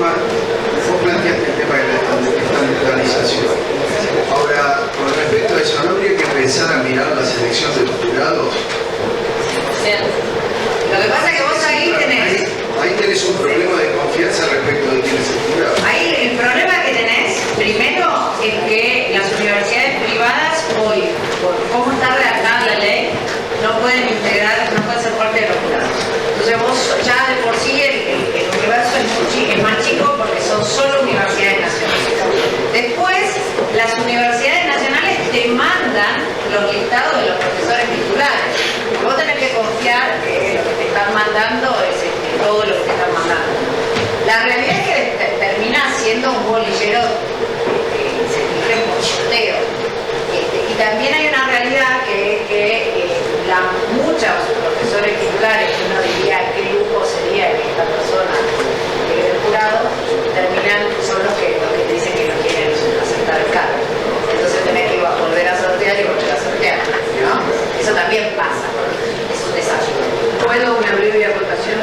Vos planteaste el tema de la estatalización. Ahora, con respecto a eso, ¿no habría que empezar a mirar la selección de los jurados? Lo que pasa es que vos ahí tenés, Ahí tenés un problema de confianza respecto de quién es el jurado. ahí el problema que tenés, primero, es que las universidades privadas hoy, por cómo está redactada la ley, no pueden integrar, no pueden ser parte de los jurados. Entonces vos ya de por sí el universo es más chico porque son solo universidades nacionales. Después, las universidades nacionales te mandan los listados de los profesores titulares. Vos tenés que confiar que lo que te están mandando es todo lo que te están mandando. La realidad es que termina siendo un bolillero que se fije por sorteo. Y también hay una realidad que es que muchos profesores titulares, uno diría qué lujo sería que esta persona llegue del jurado, son los que te dicen que no quieren aceptar el cargo. Entonces tenés que volver a sortear y volver a sortear, ¿no? Eso también pasa, es un desastre. ¿Puedo una breve acotación?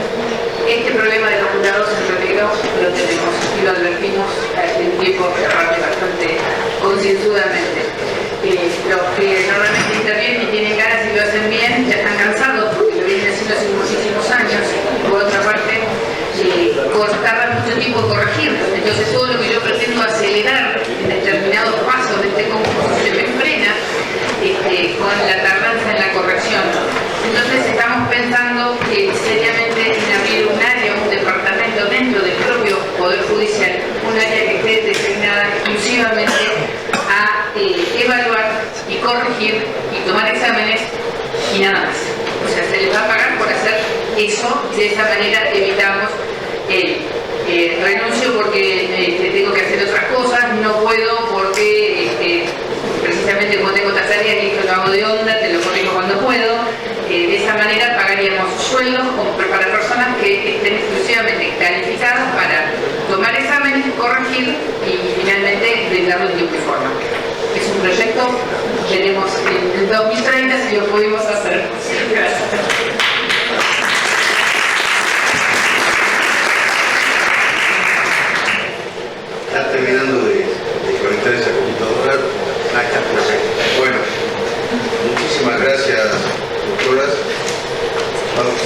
Este problema de los jurados en Río lo tenemos y lo advertimos en tiempo, aparte bastante concienzudamente. Los que normalmente intervienen y tienen ganas y lo hacen bien, ya están cansados porque lo vienen haciendo hace muchísimos años. Por otra parte, tarda mucho tiempo en corregir. Entonces todo lo que yo pretendo acelerar en determinados pasos de este concurso se me frena con la tardanza en la corrección. Entonces estamos pensando seriamente en abrir un área, un departamento dentro del propio Poder Judicial, un área que esté designada exclusivamente a evaluar y corregir y tomar exámenes y nada más. O sea, se les va a pagar por hacer eso, de esa manera evitamos el renuncio porque tengo que hacer otras cosas, no puedo porque precisamente como tengo otras áreas y esto lo hago de onda, te lo corrijo cuando puedo. De esa manera pagaríamos sueldos para personas que estén exclusivamente calificadas para tomar exámenes, corregir y finalmente brindarlo en tiempo y forma. Es un proyecto que tenemos en 2030 si lo pudimos hacer. Gracias. Está terminando de conectar esa computadora. Ahí está, perfecto. Bueno, muchísimas gracias, doctoras.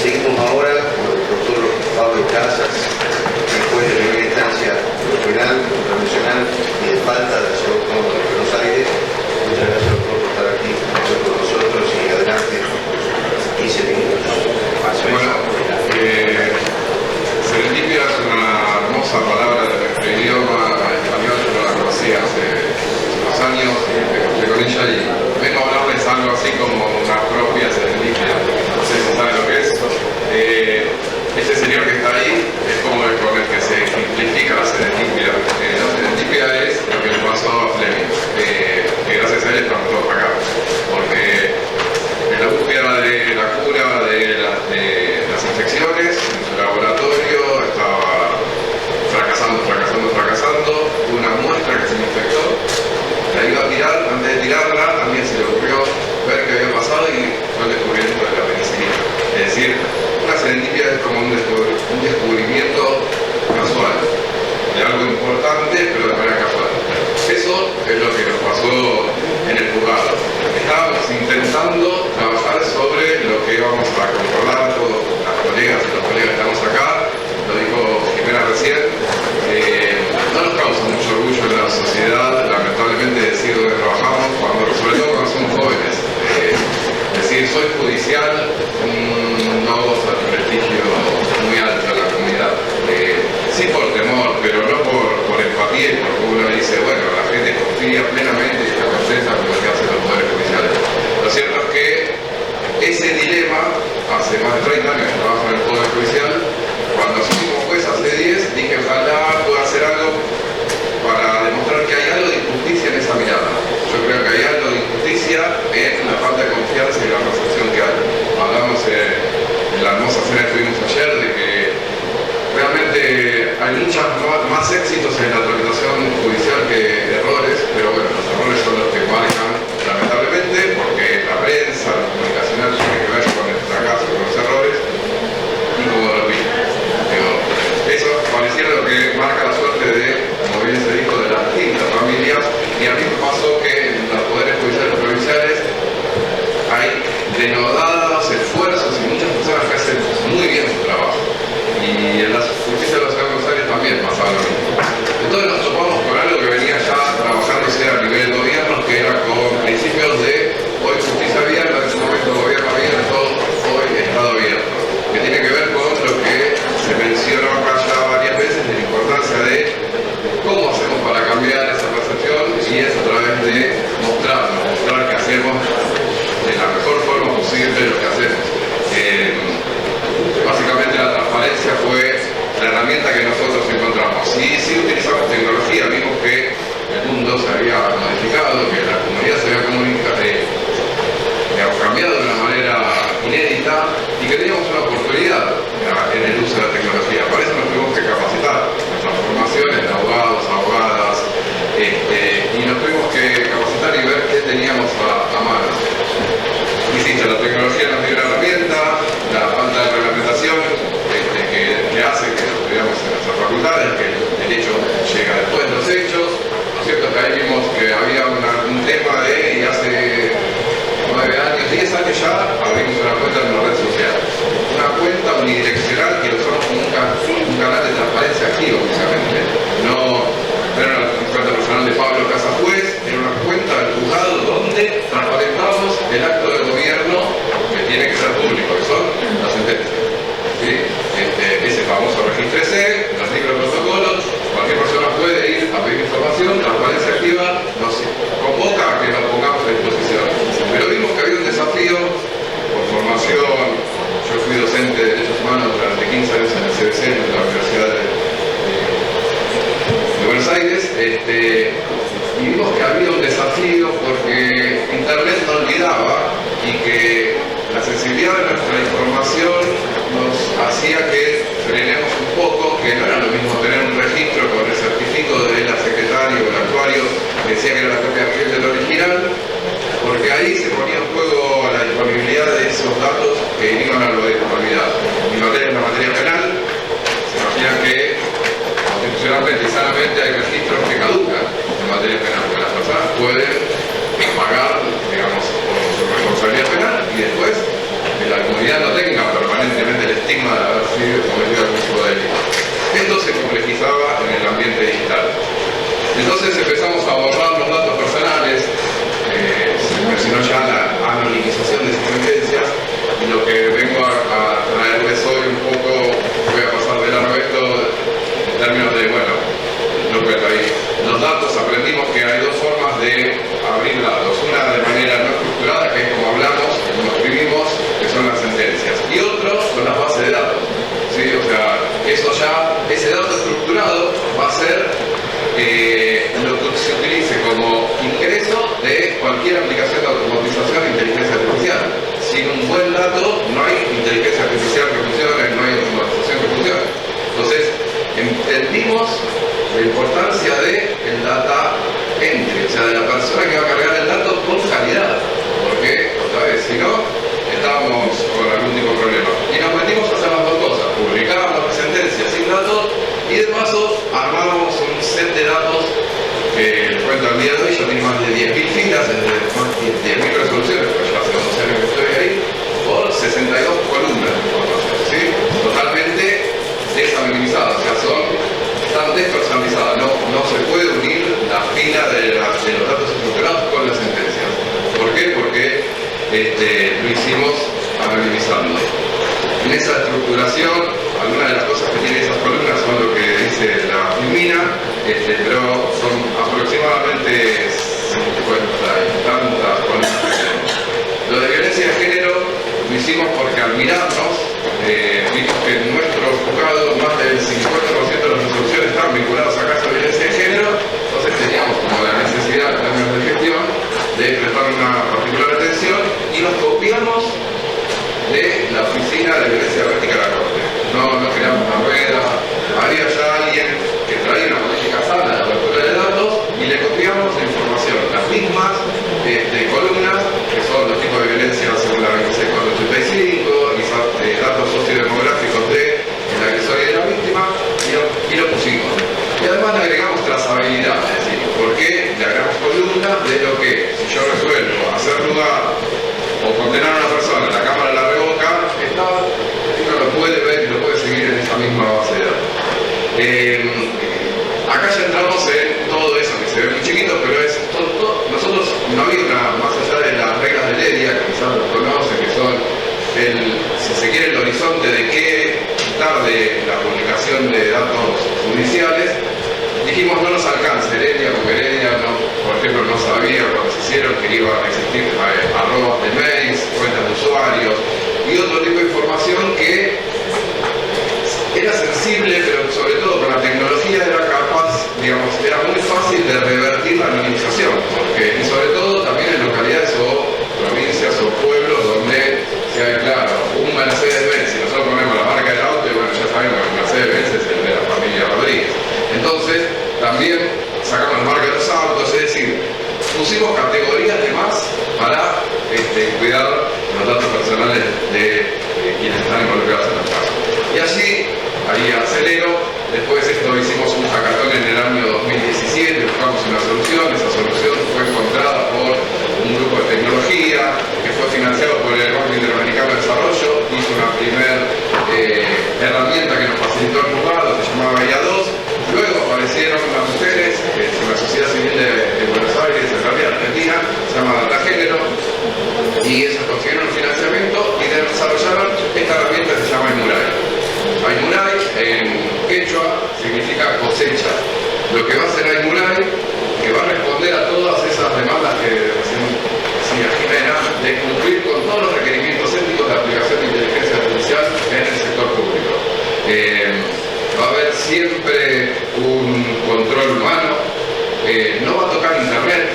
Seguimos ahora con el doctor Pablo Casas, juez de primera instancia penal, internacional y de falta de la Ciudad Autónoma de Buenos Aires. Muchas gracias, doctor, por estar aquí con nosotros y adelante 15 minutos. Bueno, serendipia es una hermosa palabra del idioma español, yo la conocía hace unos años, me encontré con ella y vengo a hablarles algo así como una propia serendipia, no sé si saben lo que es. Este señor que está ahí es como el con el que se simplifica la serendipia. La serendipia es lo que le pasó a Fleming, que gracias a él estamos todos acá, porque en la búsqueda de la cura de las infecciones, en su laboratorio estaba fracasando. Hubo una muestra que se le infectó, la iba a tirar, antes de tirarla también se le ocurrió ver qué había pasado y fue el descubrimiento de la penicilina. Es decir, una serendipia es como un descubrimiento casual, de algo importante pero de manera casual. Eso es lo que nos pasó en el juzgado. Estábamos intentando trabajar sobre lo que íbamos a concordar todos las colegas y los colegas que estamos acá, lo dijo Jimena recién, no nos causa mucho orgullo en la sociedad, lamentablemente, decir dónde trabajamos, sobre todo cuando somos jóvenes. Decir soy judicial no más de 30 años que trabajo en el Poder Judicial. Cuando asumí como juez hace 10, dije ojalá pueda hacer algo para demostrar que hay algo de injusticia en esa mirada. Yo creo que hay algo de injusticia en la falta de confianza y la percepción que hay. Hablamos en la hermosa cena que tuvimos ayer de que realmente hay muchos más éxitos en la tramitación judicial que errores, pero bueno, los errores son los que marcan lamentablemente, porque la prensa, la comunicacional tiene que ver con el fracaso, con los errores y como lo vi. Eso pareciera lo que marca la suerte de, como bien se dijo, de las distintas familias, y a mí me pasó que en los poderes judiciales provinciales hay denodados esfuerzos y muchas personas que hacen muy bien su trabajo. Y en la justicia de la ciudad de Buenos Aires también pasaba lo mismo. Entonces nos topamos con algo que venía ya trabajándose a nivel de gobierno, que era con principios de hoy justicia abierta, en su momento gobierno abierto, hoy Estado abierto, que tiene que ver con lo que se mencionó acá ya varias veces, de la importancia de cómo hacemos para cambiar esa percepción, y es a través de mostrar que hacemos de la mejor forma posible lo que hacemos. Básicamente la transparencia fue la herramienta que nosotros encontramos. Y si utilizamos tecnología, vimos que el mundo se había modificado, que la comunidad se había cambiado de una manera inédita y que teníamos una oportunidad en el uso de la tecnología. Para eso nos tuvimos que capacitar. Nuestras formaciones de abogados, abogadas, y nos tuvimos que capacitar y ver qué teníamos a mano. Insisto, la tecnología nos dio una herramienta, la falta de reglamentación que hace que estudiamos en nuestras facultades, que el derecho llega después de los hechos. Lo cierto es que ahí vimos que había un tema de, y hace 9 años, 10 años ya, abrimos una cuenta en una red social. Una cuenta unidireccional que usamos como un canal de transparencia activo, básicamente. No era una cuenta personal de Pablo Casas Juez, era una cuenta del juzgado donde transparentamos el acto de gobierno que tiene que ser público, que son las sentencias. ¿Sí? Ese famoso registro C, los microprotocolos, cualquier persona puede ir a pedir información, transparencia activa nos convoca a que nos pongamos a disposición. Pero vimos que había un desafío por formación. Yo fui docente de Derechos Humanos durante 15 años en el CBC, en la Universidad de Buenos Aires, y vimos que había un desafío porque Internet no olvidaba y que la sensibilidad de nuestra información nos hacía que frenemos un poco, que no era lo mismo tener un registro con el certificado de la secretaria o el actuario que decía que era la copia fiel del original, porque ahí se ponía en juego la disponibilidad de esos datos que iban a la olvidar. Mi materia es una materia penal, se imagina que constitucionalmente y sanamente hay registros que caducan en materia penal, que las personas pueden pagar, digamos, por su responsabilidad penal y después que la comunidad no tenga permanentemente el estigma de haber sido cometido algún tipo de delito. Esto se complejizaba en el ambiente digital. Entonces empezamos a borrar los datos personales, se mencionó ya la anonimización de esas sentencias, y lo que vengo a traerles hoy un poco, voy a pasar de largo esto en términos de, bueno, lo que ahí. Los datos, aprendimos que hay dos formas de abrir datos. Una de manera no estructurada, que es como hablamos, como escribimos, que son las sentencias. Y otro son las bases de datos. ¿Sí? O sea, eso ya, ese dato estructurado va a ser lo que se utilice como ingreso de cualquier aplicación de automatización de inteligencia artificial. Sin un buen dato no hay inteligencia artificial que funcione, no hay automatización que funcione. Entonces, entendimos la importancia del data entry, o sea, de la persona que va a cargar el dato con calidad, porque, otra vez, si no, estábamos con algún tipo de problema. Y nos metimos a hacer las dos cosas: publicábamos las sentencias sin datos y de paso armábamos un set de datos que les cuento al día de hoy. Yo tengo más de 10.000 filas, más de 10.000 resoluciones, porque ya hace 12 años que estoy ahí, por 62 columnas de información, ¿sí? Totalmente desanonimizadas, o sea, están despersonalizadas, no se puede unir la fila de los datos estructurados con las sentencias. ¿Por qué? Porque lo hicimos anonimizando. En esa estructuración, algunas de las cosas que tienen esas columnas son lo que dice la Filmina, pero son aproximadamente 50 y tantas columnas. Lo de violencia de género lo hicimos porque al mirarnos, vimos que en nuestro juzgado más del 50% de las resoluciones están vinculadas a casos de violencia de género, entonces teníamos como la necesidad en términos de gestión de prestar una particular atención y nos copiamos de la oficina de violencia doméstica de la Corte. No creamos una rueda, había ya alguien que traía una política sana de apertura de datos y le copiamos la información, las mismas columnas que son los tipos de violencia según la 26485, datos sociodemográficos del agresor y de la víctima y lo pusimos. Y además le agregamos trazabilidad, es decir, porque le agregamos columnas de lo que si yo resuelvo hacer lugar o condenar a una persona, la Cámara la revoca, uno lo puede ver y lo puede seguir en esa misma base de datos. Acá ya entramos en todo eso que se ve muy chiquito, pero es todo. Nosotros no había más allá de las reglas de Ledia, que quizás los conocen, que son si se quiere el horizonte de qué quitar de la publicación de datos judiciales, dijimos no nos alcanza Heredia, porque Heredia por ejemplo no sabía cuando se hicieron que iban a existir arrobas de mails, cuentas de usuarios y otro tipo de información que era sensible, pero sobre todo con la tecnología era capaz, digamos, era muy fácil de revertir la anonimización, y sobre todo también en localidades o provincias o pueblos donde se hay claro un Mercedes-Benz, si nosotros ponemos la marca del auto, y bueno, ya sabemos que el Mercedes-Benz es el de la familia Rodríguez. Entonces, también sacamos la marca de los autos, es decir, pusimos categorías de más para cuidar los datos personales de quienes están involucrados en el caso. Y así, ahí acelero, después esto hicimos un hackathon en el año 2017, buscamos una solución, esa solución fue encontrada por un grupo de tecnología que fue financiado por el Banco Interamericano de Desarrollo, hizo una primera herramienta que nos facilitó el juzgado, se llamaba IA2, luego aparecieron las mujeres, es una sociedad civil de Buenos Aires, en realidad Argentina, se llama Data Género, y ellos consiguieron un financiamiento y desarrollaron esta herramienta que se llama Aimuray. Aimuray en quechua significa cosecha. Lo que va a hacer Aimuray, que va a responder a todas esas demandas que decía Jimena, de cumplir con todos los requerimientos éticos de aplicación de inteligencia artificial en el sector público. Va a haber siempre un control humano, no va a tocar internet,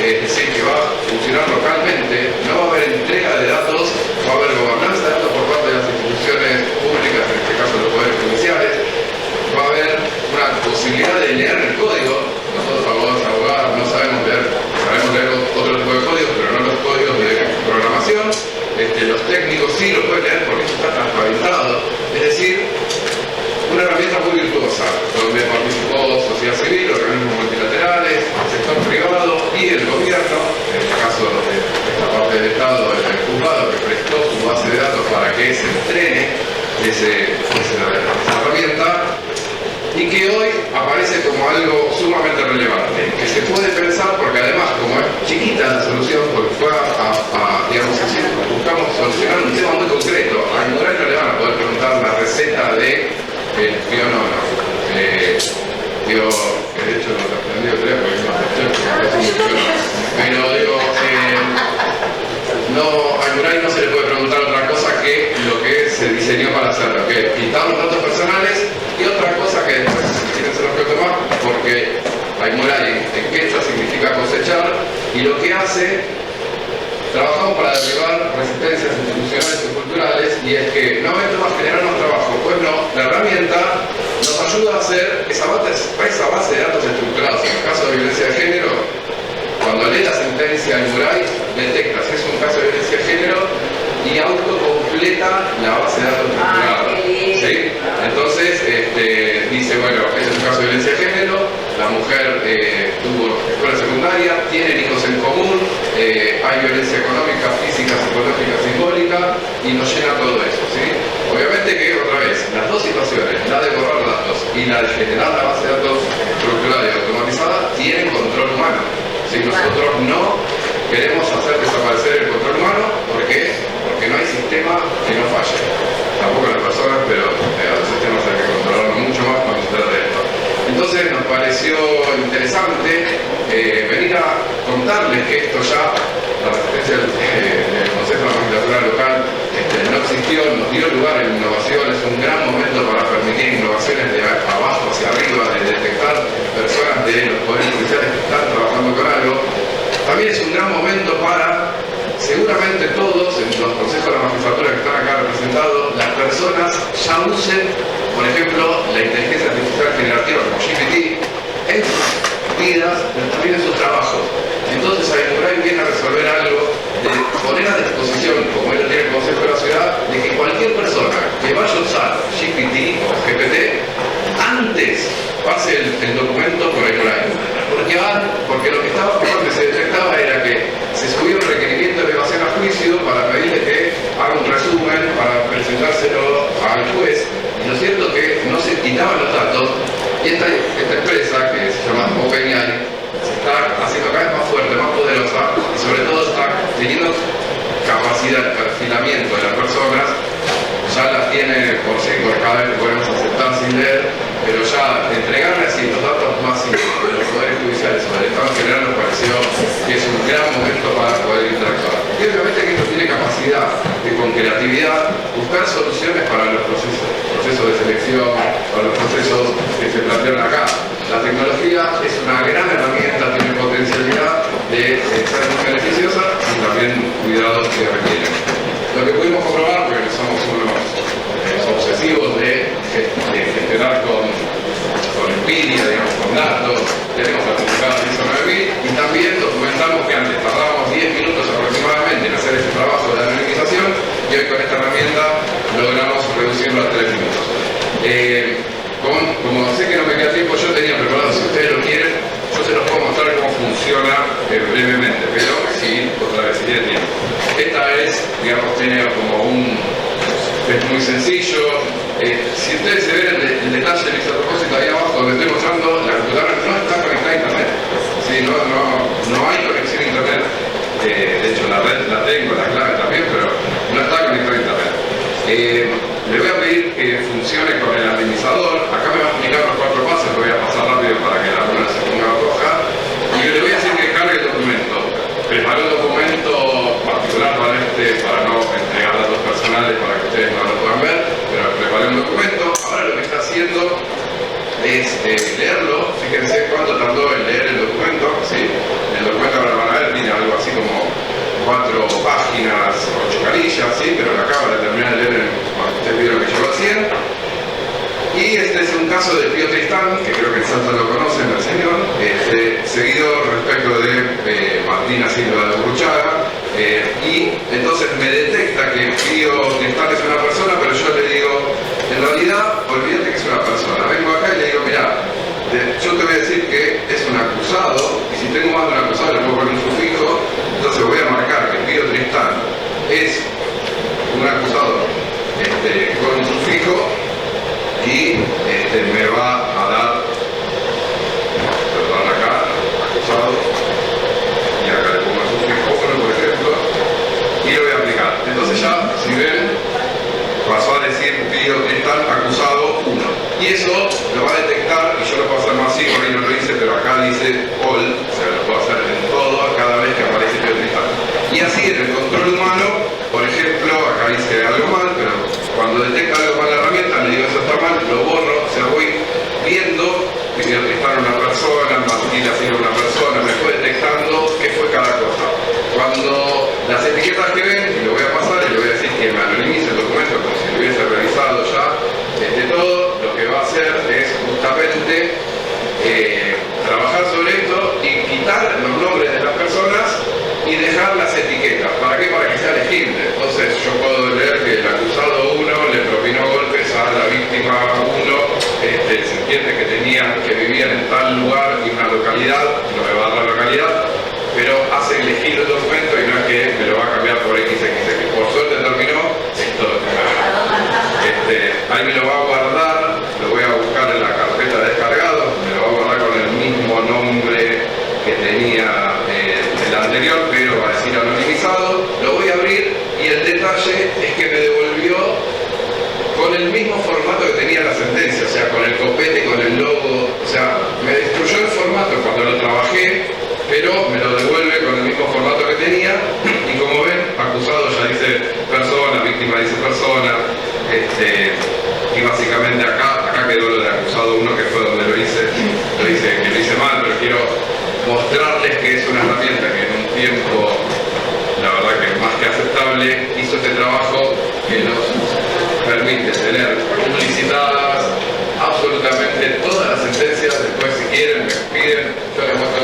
es decir, que va a funcionar localmente, no va a haber entrega de datos, va a haber gobernanza de datos por parte de las instituciones públicas, en este caso los poderes judiciales, va a haber una posibilidad de leer el código. Nosotros abogados no sabemos leer otro tipo de códigos, pero no los códigos de programación. Los técnicos sí lo pueden leer porque eso está transparentado, es decir, una herramienta muy virtuosa, donde participó sociedad civil, organismos multilaterales, sector privado y el gobierno, en el caso de esta parte del Estado, el juzgado que prestó su base de datos para que se entrene esa herramienta, y que hoy aparece como algo sumamente relevante, que se puede pensar porque además, como es chiquita la solución, porque fue digamos así, buscamos solucionar un tema muy concreto. A Aimuray no le van a poder preguntar la receta de pionono. Digo, que de hecho no lo aprendí otra vez porque es más pero digo, a Aimuray no se le puede preguntar otra cosa que lo que se diseñó para hacerlo, que quitar los datos personales y otra cosa que después se los puedo tomar, porque Aimuray en quechua significa cosechar, y lo que hace, trabajamos para derribar resistencias institucionales y culturales, y es que no esto va a generarnos trabajo, pues no, la herramienta nos ayuda a hacer esa base de datos estructurados. En el caso de violencia de género, cuando lee la sentencia Aimuray, detecta si es un caso de violencia de género y autocompleta la base de datos estructurada. ¿Sí? Entonces, dice, bueno, este es un caso de violencia de género, la mujer tuvo escuela secundaria, tienen hijos en común, hay violencia económica, física, psicológica, simbólica, y nos llena todo eso. ¿Sí? Obviamente que, otra vez, las dos situaciones, la de borrar datos y la de generar la base de datos estructurada y automatizada, tienen control humano. Si nosotros no queremos hacer desaparecer el control humano, ¿por qué? Porque no hay sistema que no falle. Tampoco las personas, pero a los sistemas hay que controlarlo mucho más cuando se trata de esto. Entonces nos pareció interesante venir a contarles que esto ya, la resistencia del Consejo de la Magistratura Local innovación, es un gran momento para permitir innovaciones de abajo hacia arriba, de detectar personas de los poderes judiciales que están trabajando con algo. También es un gran momento para, seguramente todos, en los consejos de la magistratura que están acá representados, las personas ya usen, por ejemplo, la inteligencia artificial generativa como GPT en sus vidas, pero también en sus trabajos. Entonces, por ahí viene a resolver algo de poner a disposición, como él lo tiene el Consejo de la Ciudad, de que cualquier persona que vaya a usar GPT o GPT, antes pase el documento por el online. Porque lo que se detectaba era que se subía un requerimiento de evasión a juicio para pedirle que haga un resumen, para presentárselo al juez, y lo cierto es que no se quitaban los datos, y esta empresa, que se llama OpenAI, se está haciendo cada vez más fuerte, más poderosa, y sobre todo está teniendo capacidad de perfilamiento de las personas. Ya las tiene por sí, por cada vez que podemos aceptar sin leer, pero ya entregarle así los datos más simples de los poderes judiciales o del Estado en general nos pareció que es un gran momento para poder interactuar. Y obviamente que esto tiene capacidad de, con creatividad, buscar soluciones para los procesos de selección, para los procesos que se plantean acá. La tecnología es una gran herramienta, tiene potencialidad de ser muy beneficiosa y también cuidados que requieren. Lo que pudimos comprobar, porque somos unos obsesivos de gestionar con empiria, digamos, con datos, tenemos certificado de ISO 9000 y también documentamos que antes tardábamos 10 minutos aproximadamente en hacer este trabajo de anonimización y hoy con esta herramienta logramos reducirlo a 3 minutos. Como sé que no me queda tiempo, yo tenía preparado, si ustedes lo quieren, yo se los puedo mostrar cómo funciona brevemente, pero sí, otra vez, si tiene tiempo. Esta es, digamos, tiene como es muy sencillo. Si ustedes se ven el detalle de mis propósitos ahí abajo, donde estoy mostrando, la computadora no está conectada a internet. Sí, no hay conexión a internet. De hecho, la red la tengo, la clave también, pero no está conectada a internet. Le voy a pedir que funcione con el anonimizador. Acá me va a explicar los 4 pasos, lo voy a pasar rápido para que la luna se ponga roja. Y le voy a decir que cargue el documento. Preparé un documento particular para no entregar datos personales para que ustedes no lo puedan ver, pero preparé un documento. Ahora lo que está haciendo es leerlo. Fíjense cuánto tardó en leer el documento. ¿Sí? El documento, ahora van a ver, tiene algo así como 4 páginas, 8 carillas, ¿sí? Pero lo acaba de terminar de leer cuando ustedes vieron que llegó a 100. Y este es un caso de Pío Tristán, que creo que en Salta lo conocen, el señor, seguido respecto de Martina Silva de Burruchaga, y entonces me detecta que Pío Tristán es una persona, pero yo le digo, en realidad, olvídate que es una persona. Vengo acá y le digo, mirá, yo te voy a decir que es un acusado, y si tengo más de un acusado le puedo poner un sufijo, entonces voy a marcar que Pío Tristán es un acusador con un sufijo, y me va a dar, perdón, acá, acusado, y acá le pongo el sufijo 1, por ejemplo, y lo voy a aplicar. Entonces ya, si ven, pasó a decir Pío Tristán acusado 1. Y eso lo va a detectar, y yo lo puedo hacer más así, por ahí no lo hice, pero acá dice all, o sea, lo puedo hacer en todo, cada vez que aparece Pío Tristán. Y así en el control humano, por ejemplo, acá hice algo mal, pero cuando detecta algo mal la herramienta, le digo eso está mal, lo borro, o sea, voy viendo que Pío Tristán una persona, Martina Silva una persona, me fue detectando qué fue cada cosa. Cuando las etiquetas que ven, y lo voy a pasar y le voy a decir que me anonimice el documento como si lo hubiese revisado ya, todo lo que va a hacer es justamente trabajar sobre esto y quitar los nombres de las personas y dejar las etiquetas. ¿Para qué? Para que sea legible. Entonces yo puedo leer que el acusado 1 le propinó golpes a la víctima 1, se entiende que vivían en tal lugar y una localidad, no me va a dar la localidad, pero hace elegir el documento y no es que me lo va a cambiar por XXX. Por suerte terminó, esto ahí me lo va a guardar, lo voy a buscar en la carpeta de descargado, me lo va a guardar con el mismo nombre que tenía el anterior, pero va a decir anonimizado, lo voy a abrir y el detalle es que me devolvió con el mismo formato que tenía la sentencia, o sea, con el copete, con el logo, o sea, me destruyó el formato cuando lo trabajé, pero me lo devuelve con el mismo formato que tenía, y como ven, acusado ya dice persona, víctima dice persona, Y básicamente acá quedó lo de acusado 1, que fue donde lo hice mal, pero quiero mostrarles que es una herramienta que en un tiempo, la verdad que más que aceptable, hizo este trabajo que nos permite tener publicitadas absolutamente todas las sentencias. Después, si quieren, me piden, yo les muestro